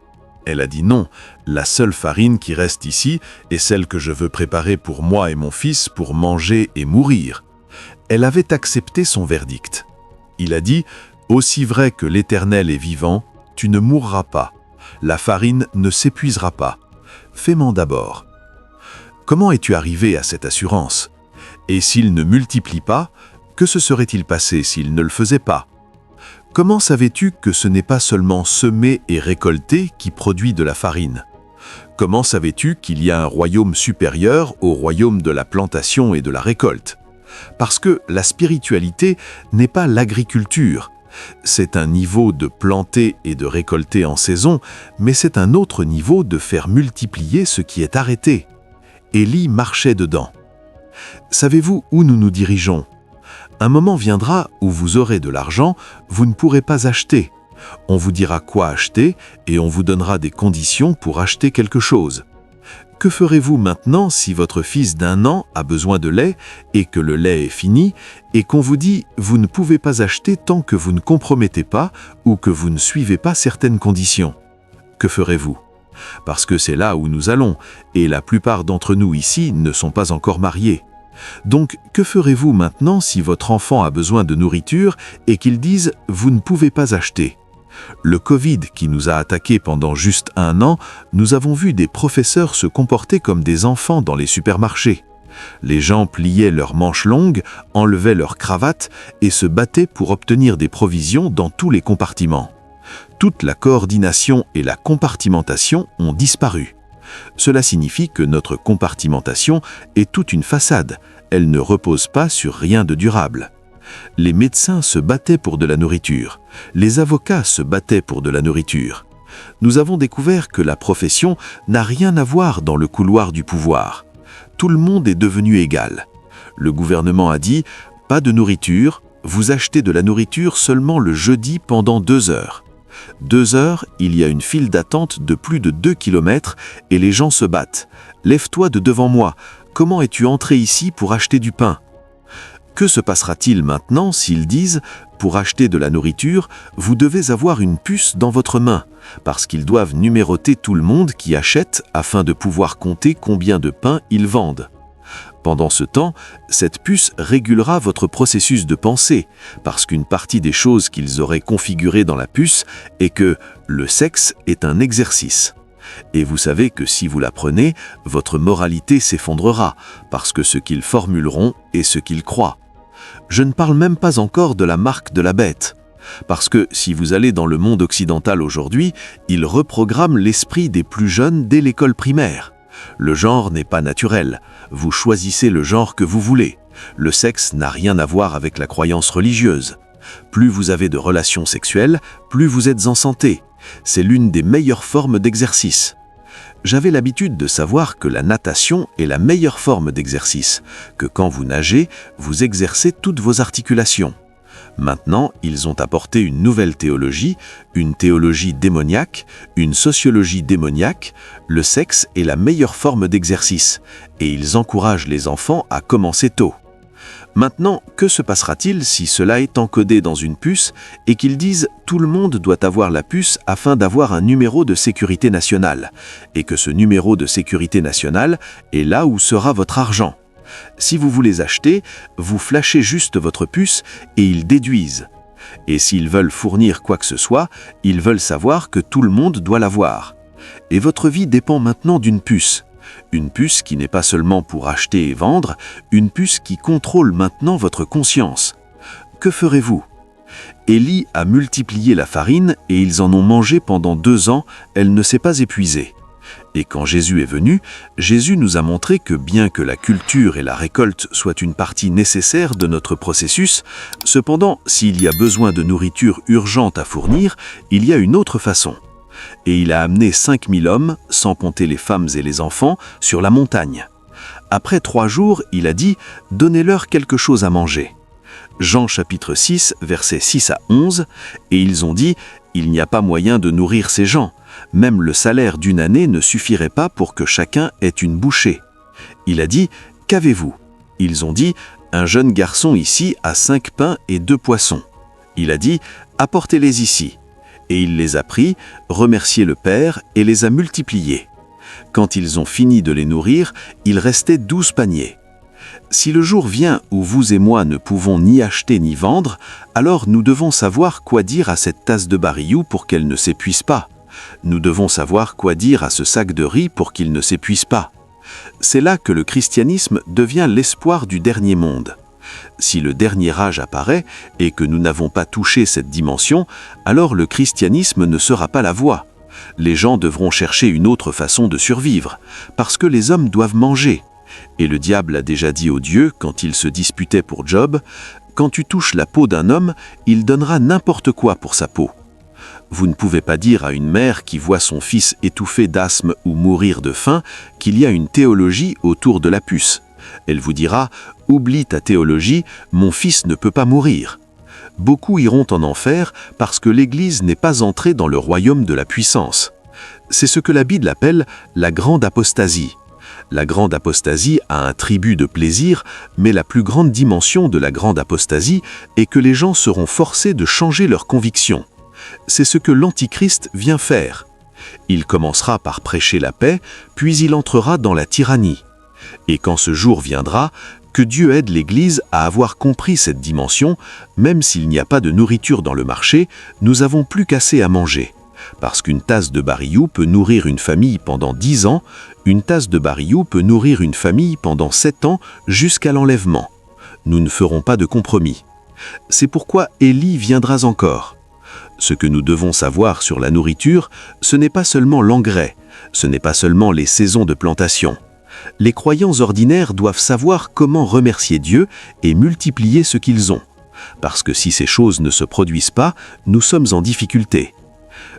Elle a dit non, la seule farine qui reste ici est celle que je veux préparer pour moi et mon fils pour manger et mourir. Elle avait accepté son verdict. Il a dit « Aussi vrai que l'Éternel est vivant, tu ne mourras pas. La farine ne s'épuisera pas. Fais-m'en d'abord. » Comment es-tu arrivé à cette assurance? Et s'il ne multiplie pas, que se serait-il passé s'il ne le faisait pas? Comment savais-tu que ce n'est pas seulement semer et récolter qui produit de la farine? Comment savais-tu qu'il y a un royaume supérieur au royaume de la plantation et de la récolte? Parce que la spiritualité n'est pas l'agriculture. C'est un niveau de planter et de récolter en saison, mais c'est un autre niveau de faire multiplier ce qui est arrêté. Élie marchait dedans. Savez-vous où nous nous dirigeons? Un moment viendra où vous aurez de l'argent, vous ne pourrez pas acheter. On vous dira quoi acheter et on vous donnera des conditions pour acheter quelque chose. Que ferez-vous maintenant si votre fils d'1 an a besoin de lait et que le lait est fini et qu'on vous dit « vous ne pouvez pas acheter tant que vous ne compromettez pas ou que vous ne suivez pas certaines conditions ». Que ferez-vous? Parce que c'est là où nous allons et la plupart d'entre nous ici ne sont pas encore mariés. Donc, que ferez-vous maintenant si votre enfant a besoin de nourriture et qu'il dise « vous ne pouvez pas acheter ». Le Covid qui nous a attaqués pendant juste 1 an, nous avons vu des professeurs se comporter comme des enfants dans les supermarchés. Les gens pliaient leurs manches longues, enlevaient leurs cravates et se battaient pour obtenir des provisions dans tous les compartiments. Toute la coordination et la compartimentation ont disparu. Cela signifie que notre compartimentation est toute une façade, elle ne repose pas sur rien de durable. Les médecins se battaient pour de la nourriture, les avocats se battaient pour de la nourriture. Nous avons découvert que la profession n'a rien à voir dans le couloir du pouvoir. Tout le monde est devenu égal. Le gouvernement a dit « pas de nourriture, vous achetez de la nourriture seulement le jeudi pendant 2 heures ». 2 heures, il y a une file d'attente de plus de 2 kilomètres et les gens se battent. « Lève-toi de devant moi, comment es-tu entré ici pour acheter du pain ?» Que se passera-t-il maintenant s'ils disent « pour acheter de la nourriture, vous devez avoir une puce dans votre main » parce qu'ils doivent numéroter tout le monde qui achète afin de pouvoir compter combien de pain ils vendent. Pendant ce temps, cette puce régulera votre processus de pensée, parce qu'une partie des choses qu'ils auraient configurées dans la puce est que le sexe est un exercice. Et vous savez que si vous l'apprenez, votre moralité s'effondrera, parce que ce qu'ils formuleront est ce qu'ils croient. Je ne parle même pas encore de la marque de la bête. Parce que si vous allez dans le monde occidental aujourd'hui, ils reprogramment l'esprit des plus jeunes dès l'école primaire. Le genre n'est pas naturel, vous choisissez le genre que vous voulez. Le sexe n'a rien à voir avec la croyance religieuse. Plus vous avez de relations sexuelles, plus vous êtes en santé. C'est l'une des meilleures formes d'exercice. J'avais l'habitude de savoir que la natation est la meilleure forme d'exercice, que quand vous nagez, vous exercez toutes vos articulations. Maintenant, ils ont apporté une nouvelle théologie, une théologie démoniaque, une sociologie démoniaque. Le sexe est la meilleure forme d'exercice, et ils encouragent les enfants à commencer tôt. Maintenant, que se passera-t-il si cela est encodé dans une puce et qu'ils disent « tout le monde doit avoir la puce afin d'avoir un numéro de sécurité nationale » et que ce numéro de sécurité nationale est là où sera votre argent. Si vous voulez acheter, vous flashez juste votre puce et ils déduisent. Et s'ils veulent fournir quoi que ce soit, ils veulent savoir que tout le monde doit l'avoir. Et votre vie dépend maintenant d'une puce. Une puce qui n'est pas seulement pour acheter et vendre, une puce qui contrôle maintenant votre conscience. Que ferez-vous ? Élie a multiplié la farine et ils en ont mangé pendant 2 ans, elle ne s'est pas épuisée. Et quand Jésus est venu, Jésus nous a montré que bien que la culture et la récolte soient une partie nécessaire de notre processus, cependant, s'il y a besoin de nourriture urgente à fournir, il y a une autre façon. Et il a amené 5000 hommes, sans compter les femmes et les enfants, sur la montagne. Après 3 jours, il a dit « Donnez-leur quelque chose à manger ». Jean chapitre 6, versets 6 à 11, et ils ont dit « Il n'y a pas moyen de nourrir ces gens. Même le salaire d'une année ne suffirait pas pour que chacun ait une bouchée. » Il a dit « Qu'avez-vous » Ils ont dit « Un jeune garçon ici a 5 pains et 2 poissons. » Il a dit « Apportez-les ici. » Et il les a pris, remercié le Père et les a multipliés. Quand ils ont fini de les nourrir, il restait 12 paniers. Si le jour vient où vous et moi ne pouvons ni acheter ni vendre, alors nous devons savoir quoi dire à cette tasse de bariou pour qu'elle ne s'épuise pas. Nous devons savoir quoi dire à ce sac de riz pour qu'il ne s'épuise pas. C'est là que le christianisme devient l'espoir du dernier monde. Si le dernier âge apparaît et que nous n'avons pas touché cette dimension, alors le christianisme ne sera pas la voie. Les gens devront chercher une autre façon de survivre, parce que les hommes doivent manger. Et le diable a déjà dit au Dieu, quand il se disputait pour Job, « Quand tu touches la peau d'un homme, il donnera n'importe quoi pour sa peau. » Vous ne pouvez pas dire à une mère qui voit son fils étouffer d'asthme ou mourir de faim qu'il y a une théologie autour de la puce. Elle vous dira « Oublie ta théologie, mon fils ne peut pas mourir. » Beaucoup iront en enfer parce que l'Église n'est pas entrée dans le royaume de la puissance. C'est ce que la Bible appelle la grande apostasie. La grande apostasie a un tribut de plaisir, mais la plus grande dimension de la grande apostasie est que les gens seront forcés de changer leurs convictions. C'est ce que l'Antichrist vient faire. Il commencera par prêcher la paix, puis il entrera dans la tyrannie. Et quand ce jour viendra, Que Dieu aide l'Église à avoir compris cette dimension, même s'il n'y a pas de nourriture dans le marché, nous avons plus qu'assez à manger. Parce qu'une tasse de bariou peut nourrir une famille pendant 10 ans, une tasse de bariou peut nourrir une famille pendant 7 ans jusqu'à l'enlèvement. Nous ne ferons pas de compromis. C'est pourquoi Élie viendra encore. Ce que nous devons savoir sur la nourriture, ce n'est pas seulement l'engrais, ce n'est pas seulement les saisons de plantation. Les croyants ordinaires doivent savoir comment remercier Dieu et multiplier ce qu'ils ont. Parce que si ces choses ne se produisent pas, nous sommes en difficulté.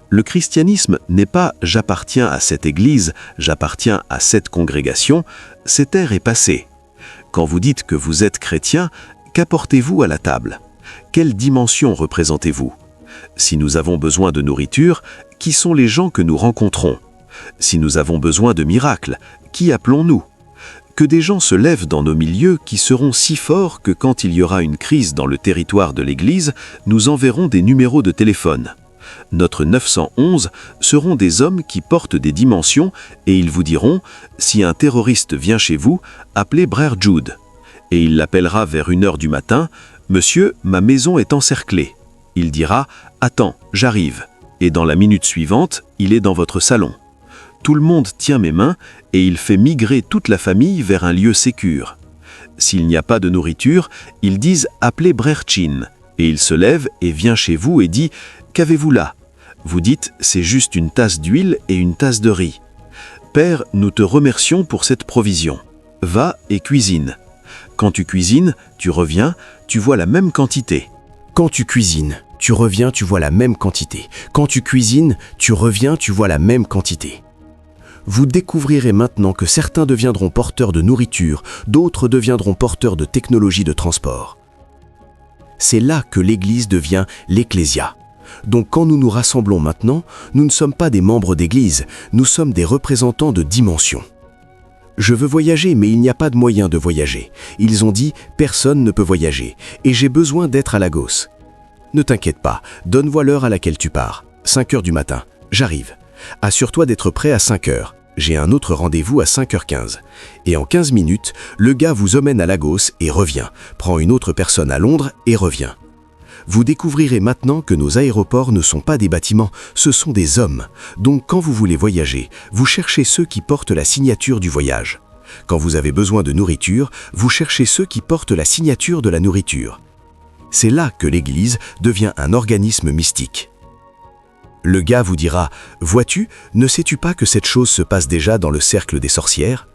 Le christianisme n'est pas « j'appartiens à cette église, j'appartiens à cette congrégation », cette ère est passée. Quand vous dites que vous êtes chrétien, qu'apportez-vous à la table? Quelle dimension représentez-vous? Si nous avons besoin de nourriture, qui sont les gens que nous rencontrons? Si nous avons besoin de miracles, qui appelons-nous? Que des gens se lèvent dans nos milieux qui seront si forts que quand il y aura une crise dans le territoire de l'Église, nous enverrons des numéros de téléphone. Notre 911 seront des hommes qui portent des dimensions et ils vous diront « Si un terroriste vient chez vous, appelez Brère Jude ». Et il l'appellera vers 1h du matin « Monsieur, ma maison est encerclée ». Il dira « Attends, j'arrive ». Et dans la minute suivante, il est dans votre salon. Tout le monde tient mes mains et il fait migrer toute la famille vers un lieu sécure. S'il n'y a pas de nourriture, ils disent « Appelez Brère Chin ». Et il se lève et vient chez vous et dit « Qu'avez-vous là ?» Vous dites « C'est juste une tasse d'huile et une tasse de riz. » Père, nous te remercions pour cette provision. Va et cuisine. Quand tu cuisines, tu reviens, tu vois la même quantité. Quand tu cuisines, tu reviens, tu vois la même quantité. Quand tu cuisines, tu reviens, tu vois la même quantité. Vous découvrirez maintenant que certains deviendront porteurs de nourriture, d'autres deviendront porteurs de technologies de transport. C'est là que l'Église devient l'Ecclésia. Donc quand nous nous rassemblons maintenant, nous ne sommes pas des membres d'Église, nous sommes des représentants de dimension. Je veux voyager, mais il n'y a pas de moyen de voyager. Ils ont dit « Personne ne peut voyager, et j'ai besoin d'être à Lagos. » Ne t'inquiète pas, donne-moi l'heure à laquelle tu pars. 5h du matin, j'arrive. Assure-toi d'être prêt à 5h. J'ai un autre rendez-vous à 5h15. Et en 15 minutes, le gars vous emmène à Lagos et revient, prend une autre personne à Londres et revient. Vous découvrirez maintenant que nos aéroports ne sont pas des bâtiments, ce sont des hommes. Donc quand vous voulez voyager, vous cherchez ceux qui portent la signature du voyage. Quand vous avez besoin de nourriture, vous cherchez ceux qui portent la signature de la nourriture. C'est là que l'Église devient un organisme mystique. Le gars vous dira « Vois-tu, ne sais-tu pas que cette chose se passe déjà dans le cercle des sorcières ?»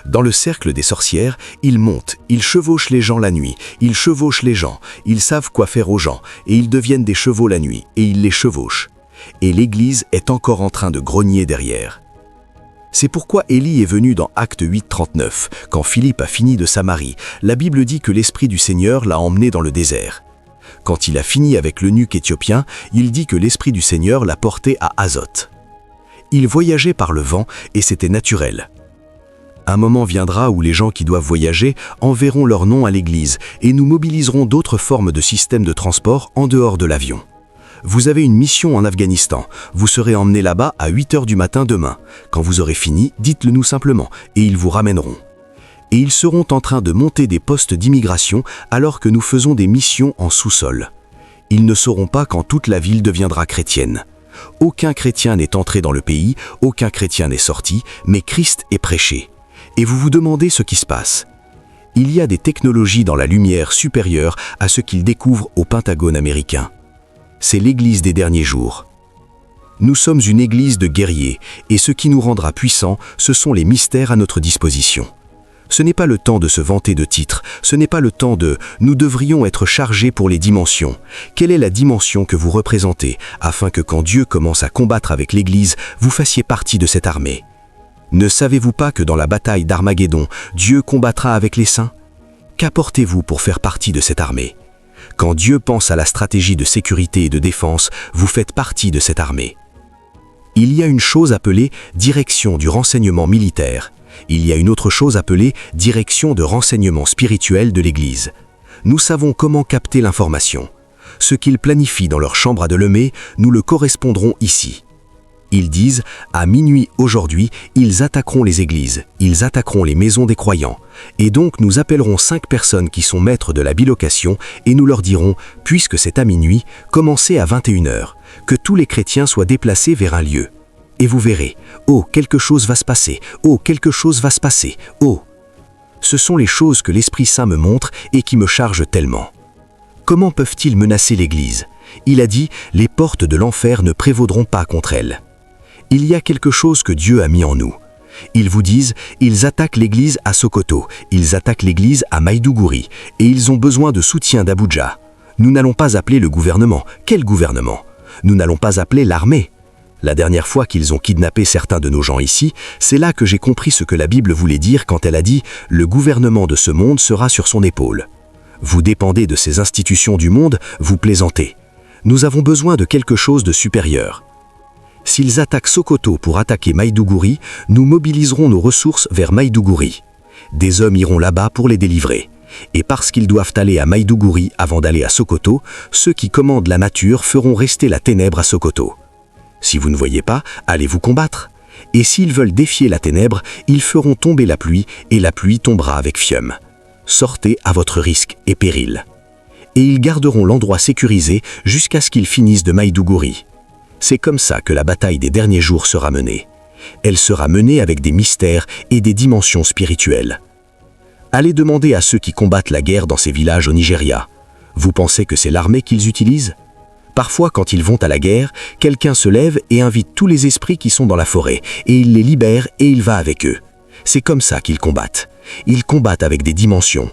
Dans le cercle des sorcières, ils montent, ils chevauchent les gens la nuit, ils chevauchent les gens, ils savent quoi faire aux gens, et ils deviennent des chevaux la nuit, et ils les chevauchent. Et l'Église est encore en train de grogner derrière. C'est pourquoi Élie est venu dans Actes 8:39, quand Philippe a fini de Samarie. La Bible dit que l'Esprit du Seigneur l'a emmené dans le désert. Quand il a fini avec l'eunuque éthiopien, il dit que l'Esprit du Seigneur l'a porté à Azote. Il voyageait par le vent et c'était naturel. Un moment viendra où les gens qui doivent voyager enverront leur nom à l'Église et nous mobiliserons d'autres formes de systèmes de transport en dehors de l'avion. Vous avez une mission en Afghanistan, vous serez emmené là-bas à 8h du matin demain. Quand vous aurez fini, dites-le nous simplement et ils vous ramèneront. Et ils seront en train de monter des postes d'immigration alors que nous faisons des missions en sous-sol. Ils ne sauront pas quand toute la ville deviendra chrétienne. Aucun chrétien n'est entré dans le pays, aucun chrétien n'est sorti, mais Christ est prêché. Et vous vous demandez ce qui se passe. Il y a des technologies dans la lumière supérieure à ce qu'ils découvrent au Pentagone américain. C'est l'Église des derniers jours. Nous sommes une Église de guerriers, et ce qui nous rendra puissants, ce sont les mystères à notre disposition. Ce n'est pas le temps de se vanter de titres, ce n'est pas le temps de « nous devrions être chargés pour les dimensions ». Quelle est la dimension que vous représentez, afin que quand Dieu commence à combattre avec l'Église, vous fassiez partie de cette armée? Ne savez-vous pas que dans la bataille d'Armageddon, Dieu combattra avec les saints? Qu'apportez-vous pour faire partie de cette armée? Quand Dieu pense à la stratégie de sécurité et de défense, vous faites partie de cette armée. Il y a une chose appelée direction du renseignement militaire. Il y a une autre chose appelée direction de renseignement spirituel de l'Église. Nous savons comment capter l'information. Ce qu'ils planifient dans leur chambre à Delaunay, nous le correspondrons ici. Ils disent, à minuit aujourd'hui, ils attaqueront les églises, ils attaqueront les maisons des croyants. Et donc nous appellerons 5 personnes qui sont maîtres de la bilocation et nous leur dirons, puisque c'est à minuit, commencez à 21h, que tous les chrétiens soient déplacés vers un lieu. Et vous verrez, oh, quelque chose va se passer, oh, quelque chose va se passer, oh. Ce sont les choses que l'Esprit Saint me montre et qui me chargent tellement. Comment peuvent-ils menacer l'Église? Il a dit, les portes de l'enfer ne prévaudront pas contre elle. Il y a quelque chose que Dieu a mis en nous. Ils vous disent, ils attaquent l'Église à Sokoto, ils attaquent l'Église à Maïdougouri, et ils ont besoin de soutien d'Abuja. Nous n'allons pas appeler le gouvernement. Quel gouvernement? Nous n'allons pas appeler l'armée. La dernière fois qu'ils ont kidnappé certains de nos gens ici, c'est là que j'ai compris ce que la Bible voulait dire quand elle a dit « Le gouvernement de ce monde sera sur son épaule ». Vous dépendez de ces institutions du monde, vous plaisantez. Nous avons besoin de quelque chose de supérieur. S'ils attaquent Sokoto pour attaquer Maïdougouri, nous mobiliserons nos ressources vers Maïdougouri. Des hommes iront là-bas pour les délivrer. Et parce qu'ils doivent aller à Maïdougouri avant d'aller à Sokoto, ceux qui commandent la nature feront rester la ténèbre à Sokoto. Si vous ne voyez pas, allez vous combattre. Et s'ils veulent défier la ténèbre, ils feront tomber la pluie, et la pluie tombera avec Fium. Sortez à votre risque et péril. Et ils garderont l'endroit sécurisé jusqu'à ce qu'ils finissent de Maïdougouri. C'est comme ça que la bataille des derniers jours sera menée. Elle sera menée avec des mystères et des dimensions spirituelles. Allez demander à ceux qui combattent la guerre dans ces villages au Nigeria. Vous pensez que c'est l'armée qu'ils utilisent ? Parfois, quand ils vont à la guerre, quelqu'un se lève et invite tous les esprits qui sont dans la forêt, et il les libère et il va avec eux. C'est comme ça qu'ils combattent. Ils combattent avec des dimensions.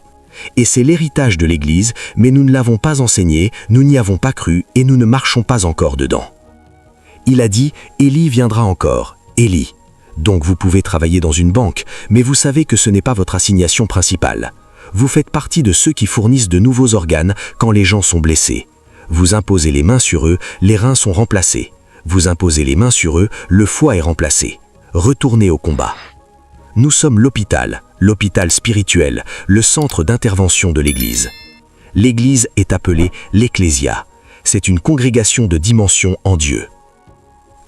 Et c'est l'héritage de l'Église, mais nous ne l'avons pas enseigné, nous n'y avons pas cru et nous ne marchons pas encore dedans. Il a dit, Élie viendra encore, Élie. Donc vous pouvez travailler dans une banque, mais vous savez que ce n'est pas votre assignation principale. Vous faites partie de ceux qui fournissent de nouveaux organes quand les gens sont blessés. Vous imposez les mains sur eux, les reins sont remplacés. Vous imposez les mains sur eux, le foie est remplacé. Retournez au combat. Nous sommes l'hôpital spirituel, le centre d'intervention de l'Église. L'Église est appelée l'Ecclésia. C'est une congrégation de dimensions en Dieu.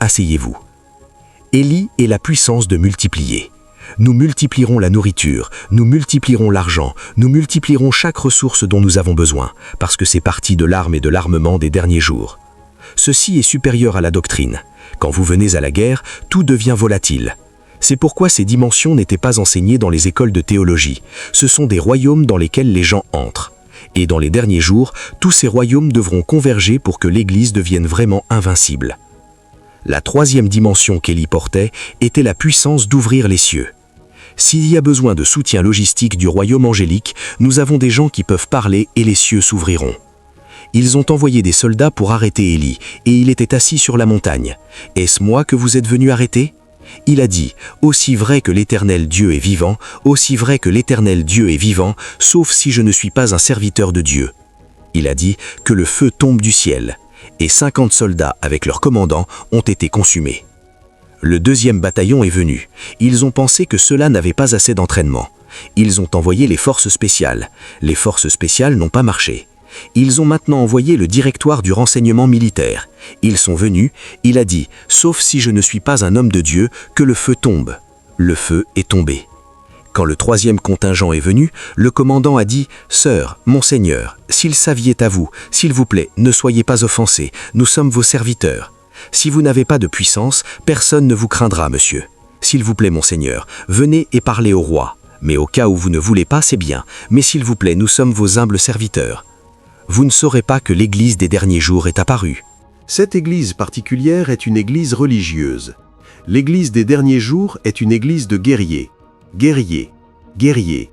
Asseyez-vous. Élie est la puissance de multiplier. Nous multiplierons la nourriture, nous multiplierons l'argent, nous multiplierons chaque ressource dont nous avons besoin, parce que c'est partie de l'arme et de l'armement des derniers jours. Ceci est supérieur à la doctrine. Quand vous venez à la guerre, tout devient volatile. C'est pourquoi ces dimensions n'étaient pas enseignées dans les écoles de théologie. Ce sont des royaumes dans lesquels les gens entrent. Et dans les derniers jours, tous ces royaumes devront converger pour que l'Église devienne vraiment invincible. La troisième dimension qu'Élie portait était la puissance d'ouvrir les cieux. S'il y a besoin de soutien logistique du royaume angélique, nous avons des gens qui peuvent parler et les cieux s'ouvriront. Ils ont envoyé des soldats pour arrêter Élie, et il était assis sur la montagne. « Est-ce moi que vous êtes venu arrêter ?» Il a dit, « Aussi vrai que l'Éternel Dieu est vivant, aussi vrai que l'Éternel Dieu est vivant, sauf si je ne suis pas un serviteur de Dieu. » Il a dit, « Que le feu tombe du ciel. » Et 50 soldats avec leur commandant ont été consumés. Le deuxième bataillon est venu. Ils ont pensé que ceux-là n'avaient pas assez d'entraînement. Ils ont envoyé les forces spéciales. Les forces spéciales n'ont pas marché. Ils ont maintenant envoyé le directoire du renseignement militaire. Ils sont venus, il a dit, sauf si je ne suis pas un homme de Dieu, que le feu tombe. Le feu est tombé. Quand le troisième contingent est venu, le commandant a dit « Sœur, Monseigneur, s'il s'aviait à vous, s'il vous plaît, ne soyez pas offensés, nous sommes vos serviteurs. Si vous n'avez pas de puissance, personne ne vous craindra, monsieur. S'il vous plaît, Monseigneur, venez et parlez au roi. Mais au cas où vous ne voulez pas, c'est bien. Mais s'il vous plaît, nous sommes vos humbles serviteurs. Vous ne saurez pas que l'Église des derniers jours est apparue. » Cette Église particulière est une Église religieuse. L'Église des derniers jours est une Église de guerriers. Guerrier, guerrier.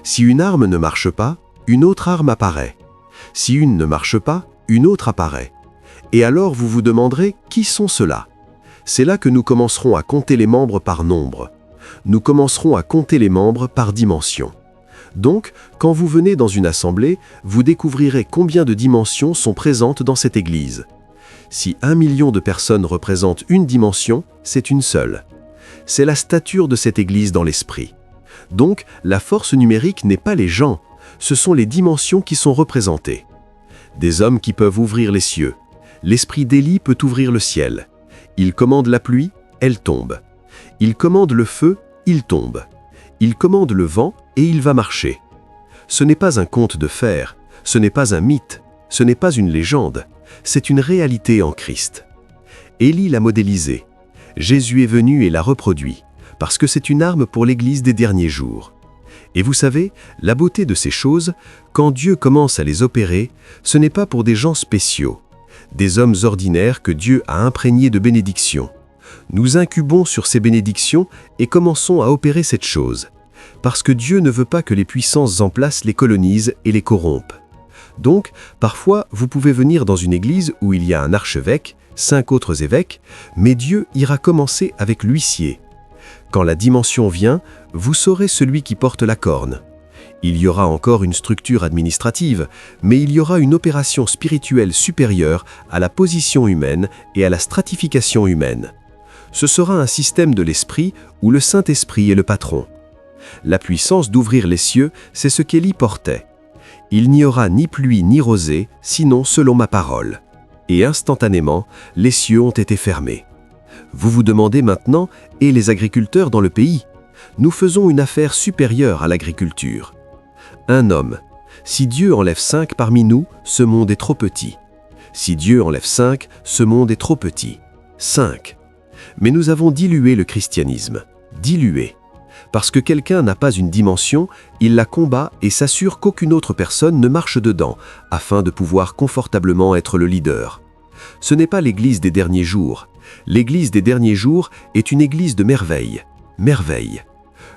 Si une arme ne marche pas, une autre arme apparaît. Si une ne marche pas, une autre apparaît. Et alors vous vous demanderez qui sont ceux-là. C'est là que nous commencerons à compter les membres par nombre. Nous commencerons à compter les membres par dimension. Donc, quand vous venez dans une assemblée, vous découvrirez combien de dimensions sont présentes dans cette Église. Si 1 million de personnes représentent une dimension, c'est une seule. C'est la stature de cette Église dans l'esprit. Donc, la force numérique n'est pas les gens, ce sont les dimensions qui sont représentées. Des hommes qui peuvent ouvrir les cieux. L'esprit d'Élie peut ouvrir le ciel. Il commande la pluie, elle tombe. Il commande le feu, il tombe. Il commande le vent et il va marcher. Ce n'est pas un conte de fer, ce n'est pas un mythe, ce n'est pas une légende, c'est une réalité en Christ. Élie l'a modélisé. Jésus est venu et l'a reproduit, parce que c'est une arme pour l'Église des derniers jours. Et vous savez, la beauté de ces choses, quand Dieu commence à les opérer, ce n'est pas pour des gens spéciaux, des hommes ordinaires que Dieu a imprégnés de bénédictions. Nous incubons sur ces bénédictions et commençons à opérer cette chose, parce que Dieu ne veut pas que les puissances en place les colonisent et les corrompent. Donc, parfois, vous pouvez venir dans une église où il y a un archevêque, 5 autres évêques, mais Dieu ira commencer avec l'huissier. Quand la dimension vient, vous saurez celui qui porte la corne. Il y aura encore une structure administrative, mais il y aura une opération spirituelle supérieure à la position humaine et à la stratification humaine. Ce sera un système de l'esprit où le Saint-Esprit est le patron. La puissance d'ouvrir les cieux, c'est ce qu'Élie portait. Il n'y aura ni pluie ni rosée, sinon selon ma parole. Et instantanément, les cieux ont été fermés. Vous vous demandez maintenant, et les agriculteurs dans le pays? Nous faisons une affaire supérieure à l'agriculture. Un homme. Si Dieu enlève 5 parmi nous, ce monde est trop petit. Si Dieu enlève 5, ce monde est trop petit. 5. Mais nous avons dilué le christianisme. Dilué. Parce que quelqu'un n'a pas une dimension, il la combat et s'assure qu'aucune autre personne ne marche dedans, afin de pouvoir confortablement être le leader. Ce n'est pas l'Église des derniers jours. L'Église des derniers jours est une église de merveille. Merveille.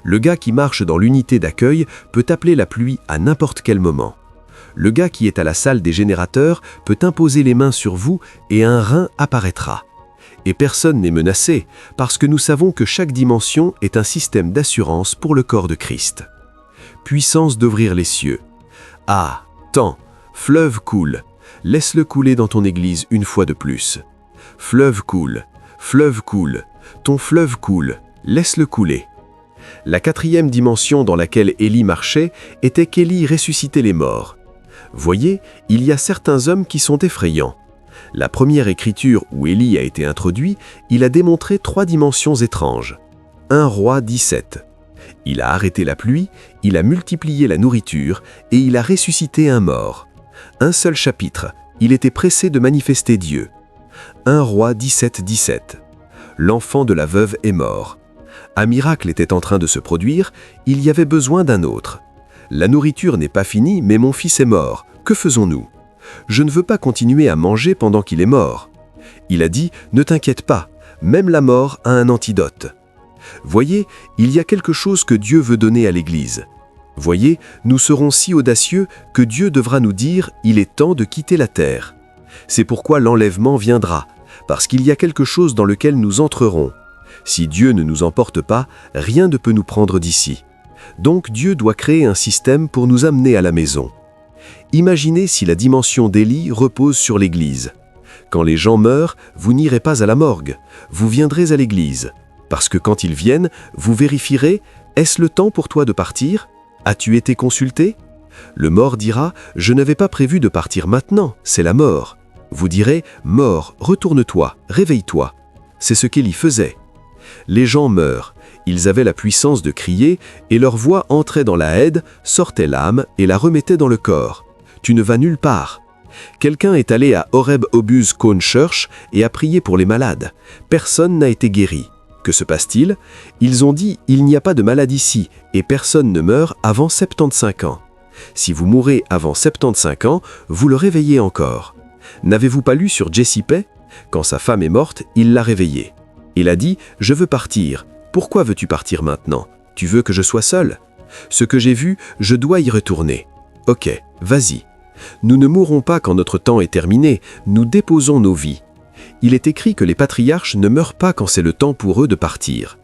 Le gars qui marche dans l'unité d'accueil peut appeler la pluie à n'importe quel moment. Le gars qui est à la salle des générateurs peut imposer les mains sur vous et un rein apparaîtra. Et personne n'est menacé, parce que nous savons que chaque dimension est un système d'assurance pour le corps de Christ. Puissance d'ouvrir les cieux. Ah, temps, fleuve coule. Laisse-le couler dans ton église une fois de plus. Fleuve coule, ton fleuve coule, laisse-le couler. La 4e dimension dans laquelle Élie marchait était qu'Élie ressuscitait les morts. Voyez, il y a certains hommes qui sont effrayants. La première écriture où Élie a été introduit, il a démontré 3 dimensions étranges. 1 Roi 17. Il a arrêté la pluie, il a multiplié la nourriture et il a ressuscité un mort. Un seul chapitre, il était pressé de manifester Dieu. 1 Roi 17. L'enfant de la veuve est mort. Un miracle était en train de se produire, il y avait besoin d'un autre. La nourriture n'est pas finie, mais mon fils est mort. Que faisons-nous? Je ne veux pas continuer à manger pendant qu'il est mort. Il a dit, ne t'inquiète pas, même la mort a un antidote. Voyez, il y a quelque chose que Dieu veut donner à l'Église. Voyez, nous serons si audacieux que Dieu devra nous dire, il est temps de quitter la terre. C'est pourquoi l'enlèvement viendra, parce qu'il y a quelque chose dans lequel nous entrerons. Si Dieu ne nous emporte pas, rien ne peut nous prendre d'ici. Donc Dieu doit créer un système pour nous amener à la maison. Imaginez si la dimension d'Élie repose sur l'Église. Quand les gens meurent, vous n'irez pas à la morgue, vous viendrez à l'Église. Parce que quand ils viennent, vous vérifierez, est-ce le temps pour toi de partir? As-tu été consulté? Le mort dira, je n'avais pas prévu de partir maintenant, c'est la mort. Vous direz, mort, retourne-toi, réveille-toi. C'est ce qu'Élie faisait. Les gens meurent, ils avaient la puissance de crier et leur voix entrait dans la haide, sortait l'âme et la remettait dans le corps. Tu ne vas nulle part. Quelqu'un est allé à Horeb Obuz Cone Church et a prié pour les malades. Personne n'a été guéri. Que se passe-t-il? Ils ont dit, il n'y a pas de maladie ici et personne ne meurt avant 75 ans. Si vous mourrez avant 75 ans, vous le réveillez encore. N'avez-vous pas lu sur Jesse Pay? Quand sa femme est morte, il l'a réveillée. Il a dit, je veux partir. Pourquoi veux-tu partir maintenant? Tu veux que je sois seul? Ce que j'ai vu, je dois y retourner. Ok, vas-y. Nous ne mourrons pas quand notre temps est terminé, nous déposons nos vies. Il est écrit que les patriarches ne meurent pas quand c'est le temps pour eux de partir.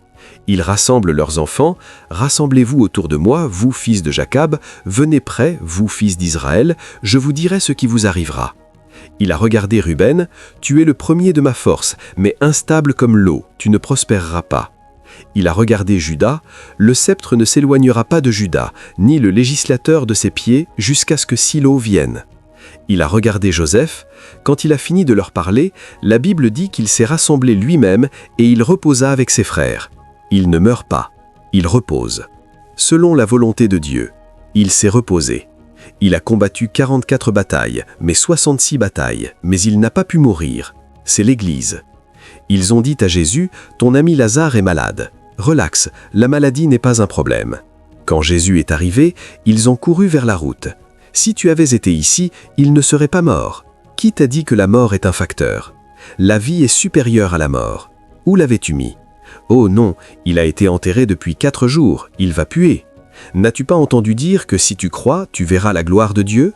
Ils rassemblent leurs enfants, rassemblez-vous autour de moi, vous fils de Jacob, venez près, vous fils d'Israël, je vous dirai ce qui vous arrivera. Il a regardé Ruben, tu es le premier de ma force, mais instable comme l'eau, tu ne prospéreras pas. Il a regardé Juda, le sceptre ne s'éloignera pas de Juda, ni le législateur de ses pieds, jusqu'à ce que Silo vienne. Il a regardé Joseph. Quand il a fini de leur parler, la Bible dit qu'il s'est rassemblé lui-même et il reposa avec ses frères. Il ne meurt pas, il repose. Selon la volonté de Dieu, il s'est reposé. Il a combattu 44 batailles, mais 66 batailles, mais il n'a pas pu mourir. C'est l'Église. Ils ont dit à Jésus, « Ton ami Lazare est malade. Relax, la maladie n'est pas un problème. » Quand Jésus est arrivé, ils ont couru vers la route. « Si tu avais été ici, il ne serait pas mort. Qui t'a dit que la mort est un facteur? La vie est supérieure à la mort. Où l'avais-tu mis? Oh non, il a été enterré depuis 4 jours, il va puer. N'as-tu pas entendu dire que si tu crois, tu verras la gloire de Dieu?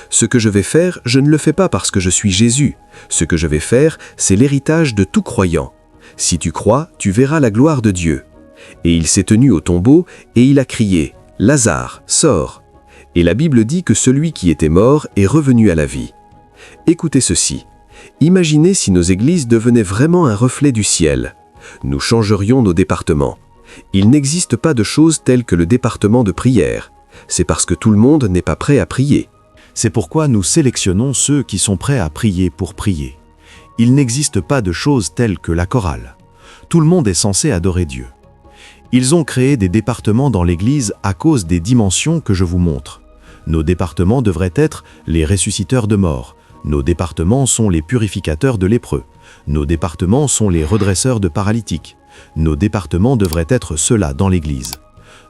Ce que je vais faire, je ne le fais pas parce que je suis Jésus. Ce que je vais faire, c'est l'héritage de tout croyant. Si tu crois, tu verras la gloire de Dieu. » Et il s'est tenu au tombeau et il a crié, « Lazare, sors !» Et la Bible dit que celui qui était mort est revenu à la vie. Écoutez ceci. Imaginez si nos églises devenaient vraiment un reflet du ciel. Nous changerions nos départements. Il n'existe pas de chose telle que le département de prière. C'est parce que tout le monde n'est pas prêt à prier. C'est pourquoi nous sélectionnons ceux qui sont prêts à prier pour prier. Il n'existe pas de chose telle que la chorale. Tout le monde est censé adorer Dieu. Ils ont créé des départements dans l'Église à cause des dimensions que je vous montre. Nos départements devraient être les ressusciteurs de morts. Nos départements sont les purificateurs de lépreux. Nos départements sont les redresseurs de paralytiques. Nos départements devraient être ceux-là dans l'Église.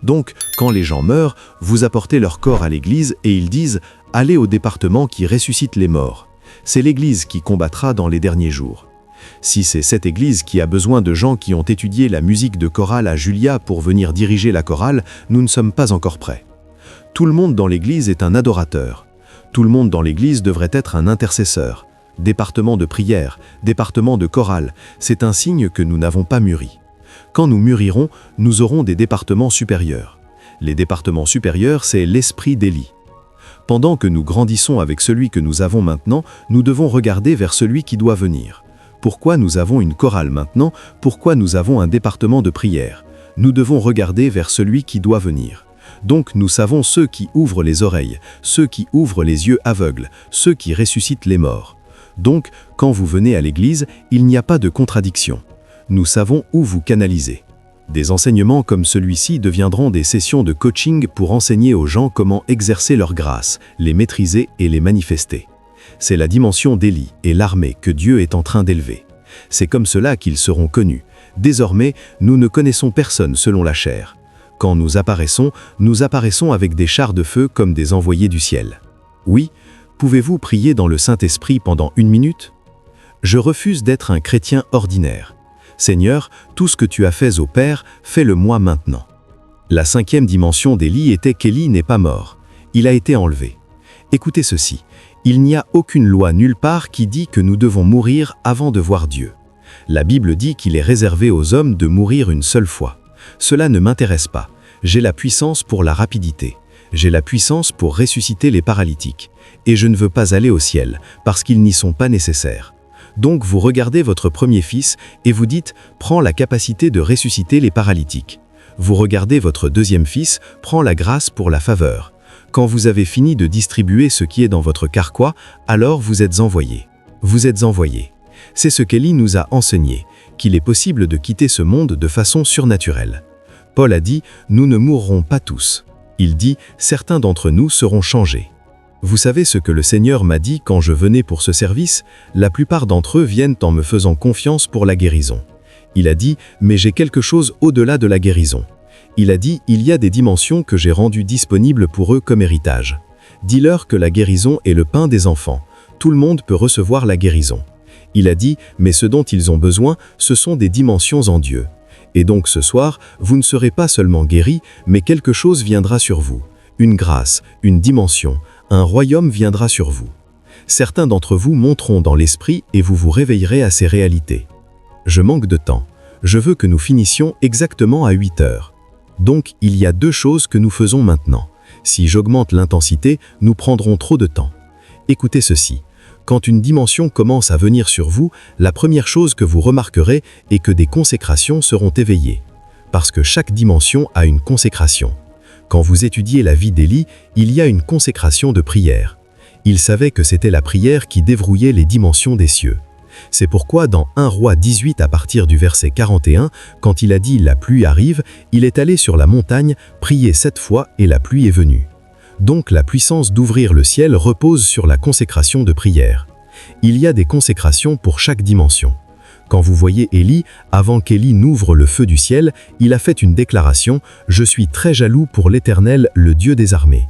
Donc, quand les gens meurent, vous apportez leur corps à l'Église et ils disent « Allez au département qui ressuscite les morts ». C'est l'Église qui combattra dans les derniers jours. Si c'est cette Église qui a besoin de gens qui ont étudié la musique de chorale à Julia pour venir diriger la chorale, nous ne sommes pas encore prêts. Tout le monde dans l'Église est un adorateur. Tout le monde dans l'Église devrait être un intercesseur. Département de prière, département de chorale, c'est un signe que nous n'avons pas mûri. Quand nous mûrirons, nous aurons des départements supérieurs. Les départements supérieurs, c'est l'esprit d'Élie. Pendant que nous grandissons avec celui que nous avons maintenant, nous devons regarder vers celui qui doit venir. Pourquoi nous avons une chorale maintenant? Pourquoi nous avons un département de prière? Nous devons regarder vers celui qui doit venir. Donc nous savons ceux qui ouvrent les oreilles, ceux qui ouvrent les yeux aveugles, ceux qui ressuscitent les morts. Donc, quand vous venez à l'Église, il n'y a pas de contradiction. Nous savons où vous canaliser. Des enseignements comme celui-ci deviendront des sessions de coaching pour enseigner aux gens comment exercer leur grâce, les maîtriser et les manifester. C'est la dimension d'Élie et l'armée que Dieu est en train d'élever. C'est comme cela qu'ils seront connus. Désormais, nous ne connaissons personne selon la chair. Quand nous apparaissons avec des chars de feu comme des envoyés du ciel. Oui, pouvez-vous prier dans le Saint-Esprit pendant 1 minute? Je refuse d'être un chrétien ordinaire. Seigneur, tout ce que tu as fait au Père, fais-le moi maintenant. La 5e dimension d'Élie était qu'Élie n'est pas mort. Il a été enlevé. Écoutez ceci. Il n'y a aucune loi nulle part qui dit que nous devons mourir avant de voir Dieu. La Bible dit qu'il est réservé aux hommes de mourir une seule fois. Cela ne m'intéresse pas. J'ai la puissance pour la rapidité. J'ai la puissance pour ressusciter les paralytiques. Et je ne veux pas aller au ciel, parce qu'ils n'y sont pas nécessaires. Donc vous regardez votre premier fils et vous dites « Prends la capacité de ressusciter les paralytiques ». Vous regardez votre deuxième fils « Prends la grâce pour la faveur ». Quand vous avez fini de distribuer ce qui est dans votre carquois, alors vous êtes envoyés. Vous êtes envoyés. C'est ce qu'Élie nous a enseigné, qu'il est possible de quitter ce monde de façon surnaturelle. Paul a dit « Nous ne mourrons pas tous ». Il dit « Certains d'entre nous seront changés ». Vous savez ce que le Seigneur m'a dit quand je venais pour ce service? La plupart d'entre eux viennent en me faisant confiance pour la guérison. Il a dit « Mais j'ai quelque chose au-delà de la guérison ». Il a dit « Il y a des dimensions que j'ai rendues disponibles pour eux comme héritage. Dis-leur que la guérison est le pain des enfants. Tout le monde peut recevoir la guérison. » Il a dit « Mais ce dont ils ont besoin, ce sont des dimensions en Dieu. Et donc ce soir, vous ne serez pas seulement guéris, mais quelque chose viendra sur vous. Une grâce, une dimension, un royaume viendra sur vous. Certains d'entre vous monteront dans l'esprit et vous vous réveillerez à ces réalités. Je manque de temps. Je veux que nous finissions exactement à 8 heures. Donc, il y a 2 choses que nous faisons maintenant. Si j'augmente l'intensité, nous prendrons trop de temps. Écoutez ceci. Quand une dimension commence à venir sur vous, la première chose que vous remarquerez est que des consécrations seront éveillées. Parce que chaque dimension a une consécration. Quand vous étudiez la vie d'Élie, il y a une consécration de prière. Il savait que c'était la prière qui déverrouillait les dimensions des cieux. C'est pourquoi dans 1 Roi 18 à partir du verset 41, quand il a dit « la pluie arrive », il est allé sur la montagne, prié 7 fois et la pluie est venue. Donc la puissance d'ouvrir le ciel repose sur la consécration de prière. Il y a des consécrations pour chaque dimension. Quand vous voyez Élie, avant qu'Élie n'ouvre le feu du ciel, il a fait une déclaration « Je suis très jaloux pour l'Éternel, le Dieu des armées.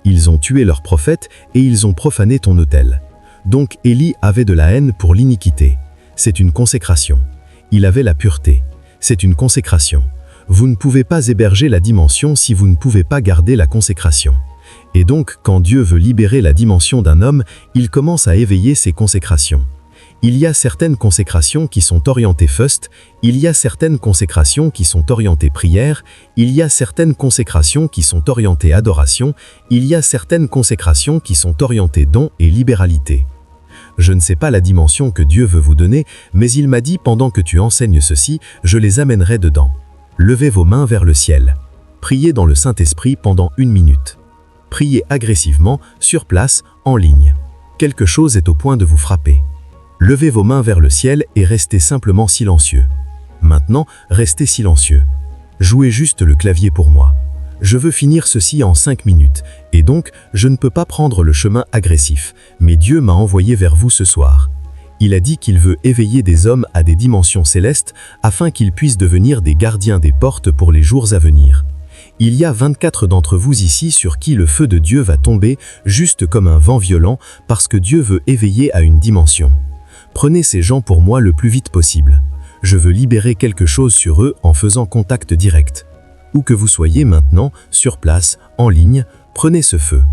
Ils ont tué leurs prophètes et ils ont profané ton autel. » Donc Élie avait de la haine pour l'iniquité. C'est une consécration. Il avait la pureté. C'est une consécration. Vous ne pouvez pas héberger la dimension si vous ne pouvez pas garder la consécration. Et donc, quand Dieu veut libérer la dimension d'un homme, il commence à éveiller ses consécrations. Il y a certaines consécrations qui sont orientées faste, il y a certaines consécrations qui sont orientées prière, il y a certaines consécrations qui sont orientées adoration, il y a certaines consécrations qui sont orientées don et libéralité. Je ne sais pas la dimension que Dieu veut vous donner, mais il m'a dit pendant que tu enseignes ceci, je les amènerai dedans. Levez vos mains vers le ciel. Priez dans le Saint-Esprit pendant 1 minute. Priez agressivement, sur place, en ligne. Quelque chose est au point de vous frapper. Levez vos mains vers le ciel et restez simplement silencieux. Maintenant, restez silencieux. Jouez juste le clavier pour moi. Je veux finir ceci en 5 minutes, et donc je ne peux pas prendre le chemin agressif, mais Dieu m'a envoyé vers vous ce soir. Il a dit qu'il veut éveiller des hommes à des dimensions célestes afin qu'ils puissent devenir des gardiens des portes pour les jours à venir. Il y a 24 d'entre vous ici sur qui le feu de Dieu va tomber juste comme un vent violent parce que Dieu veut éveiller à une dimension. Prenez ces gens pour moi le plus vite possible. Je veux libérer quelque chose sur eux en faisant contact direct. Où que vous soyez maintenant, sur place, en ligne, prenez ce feu.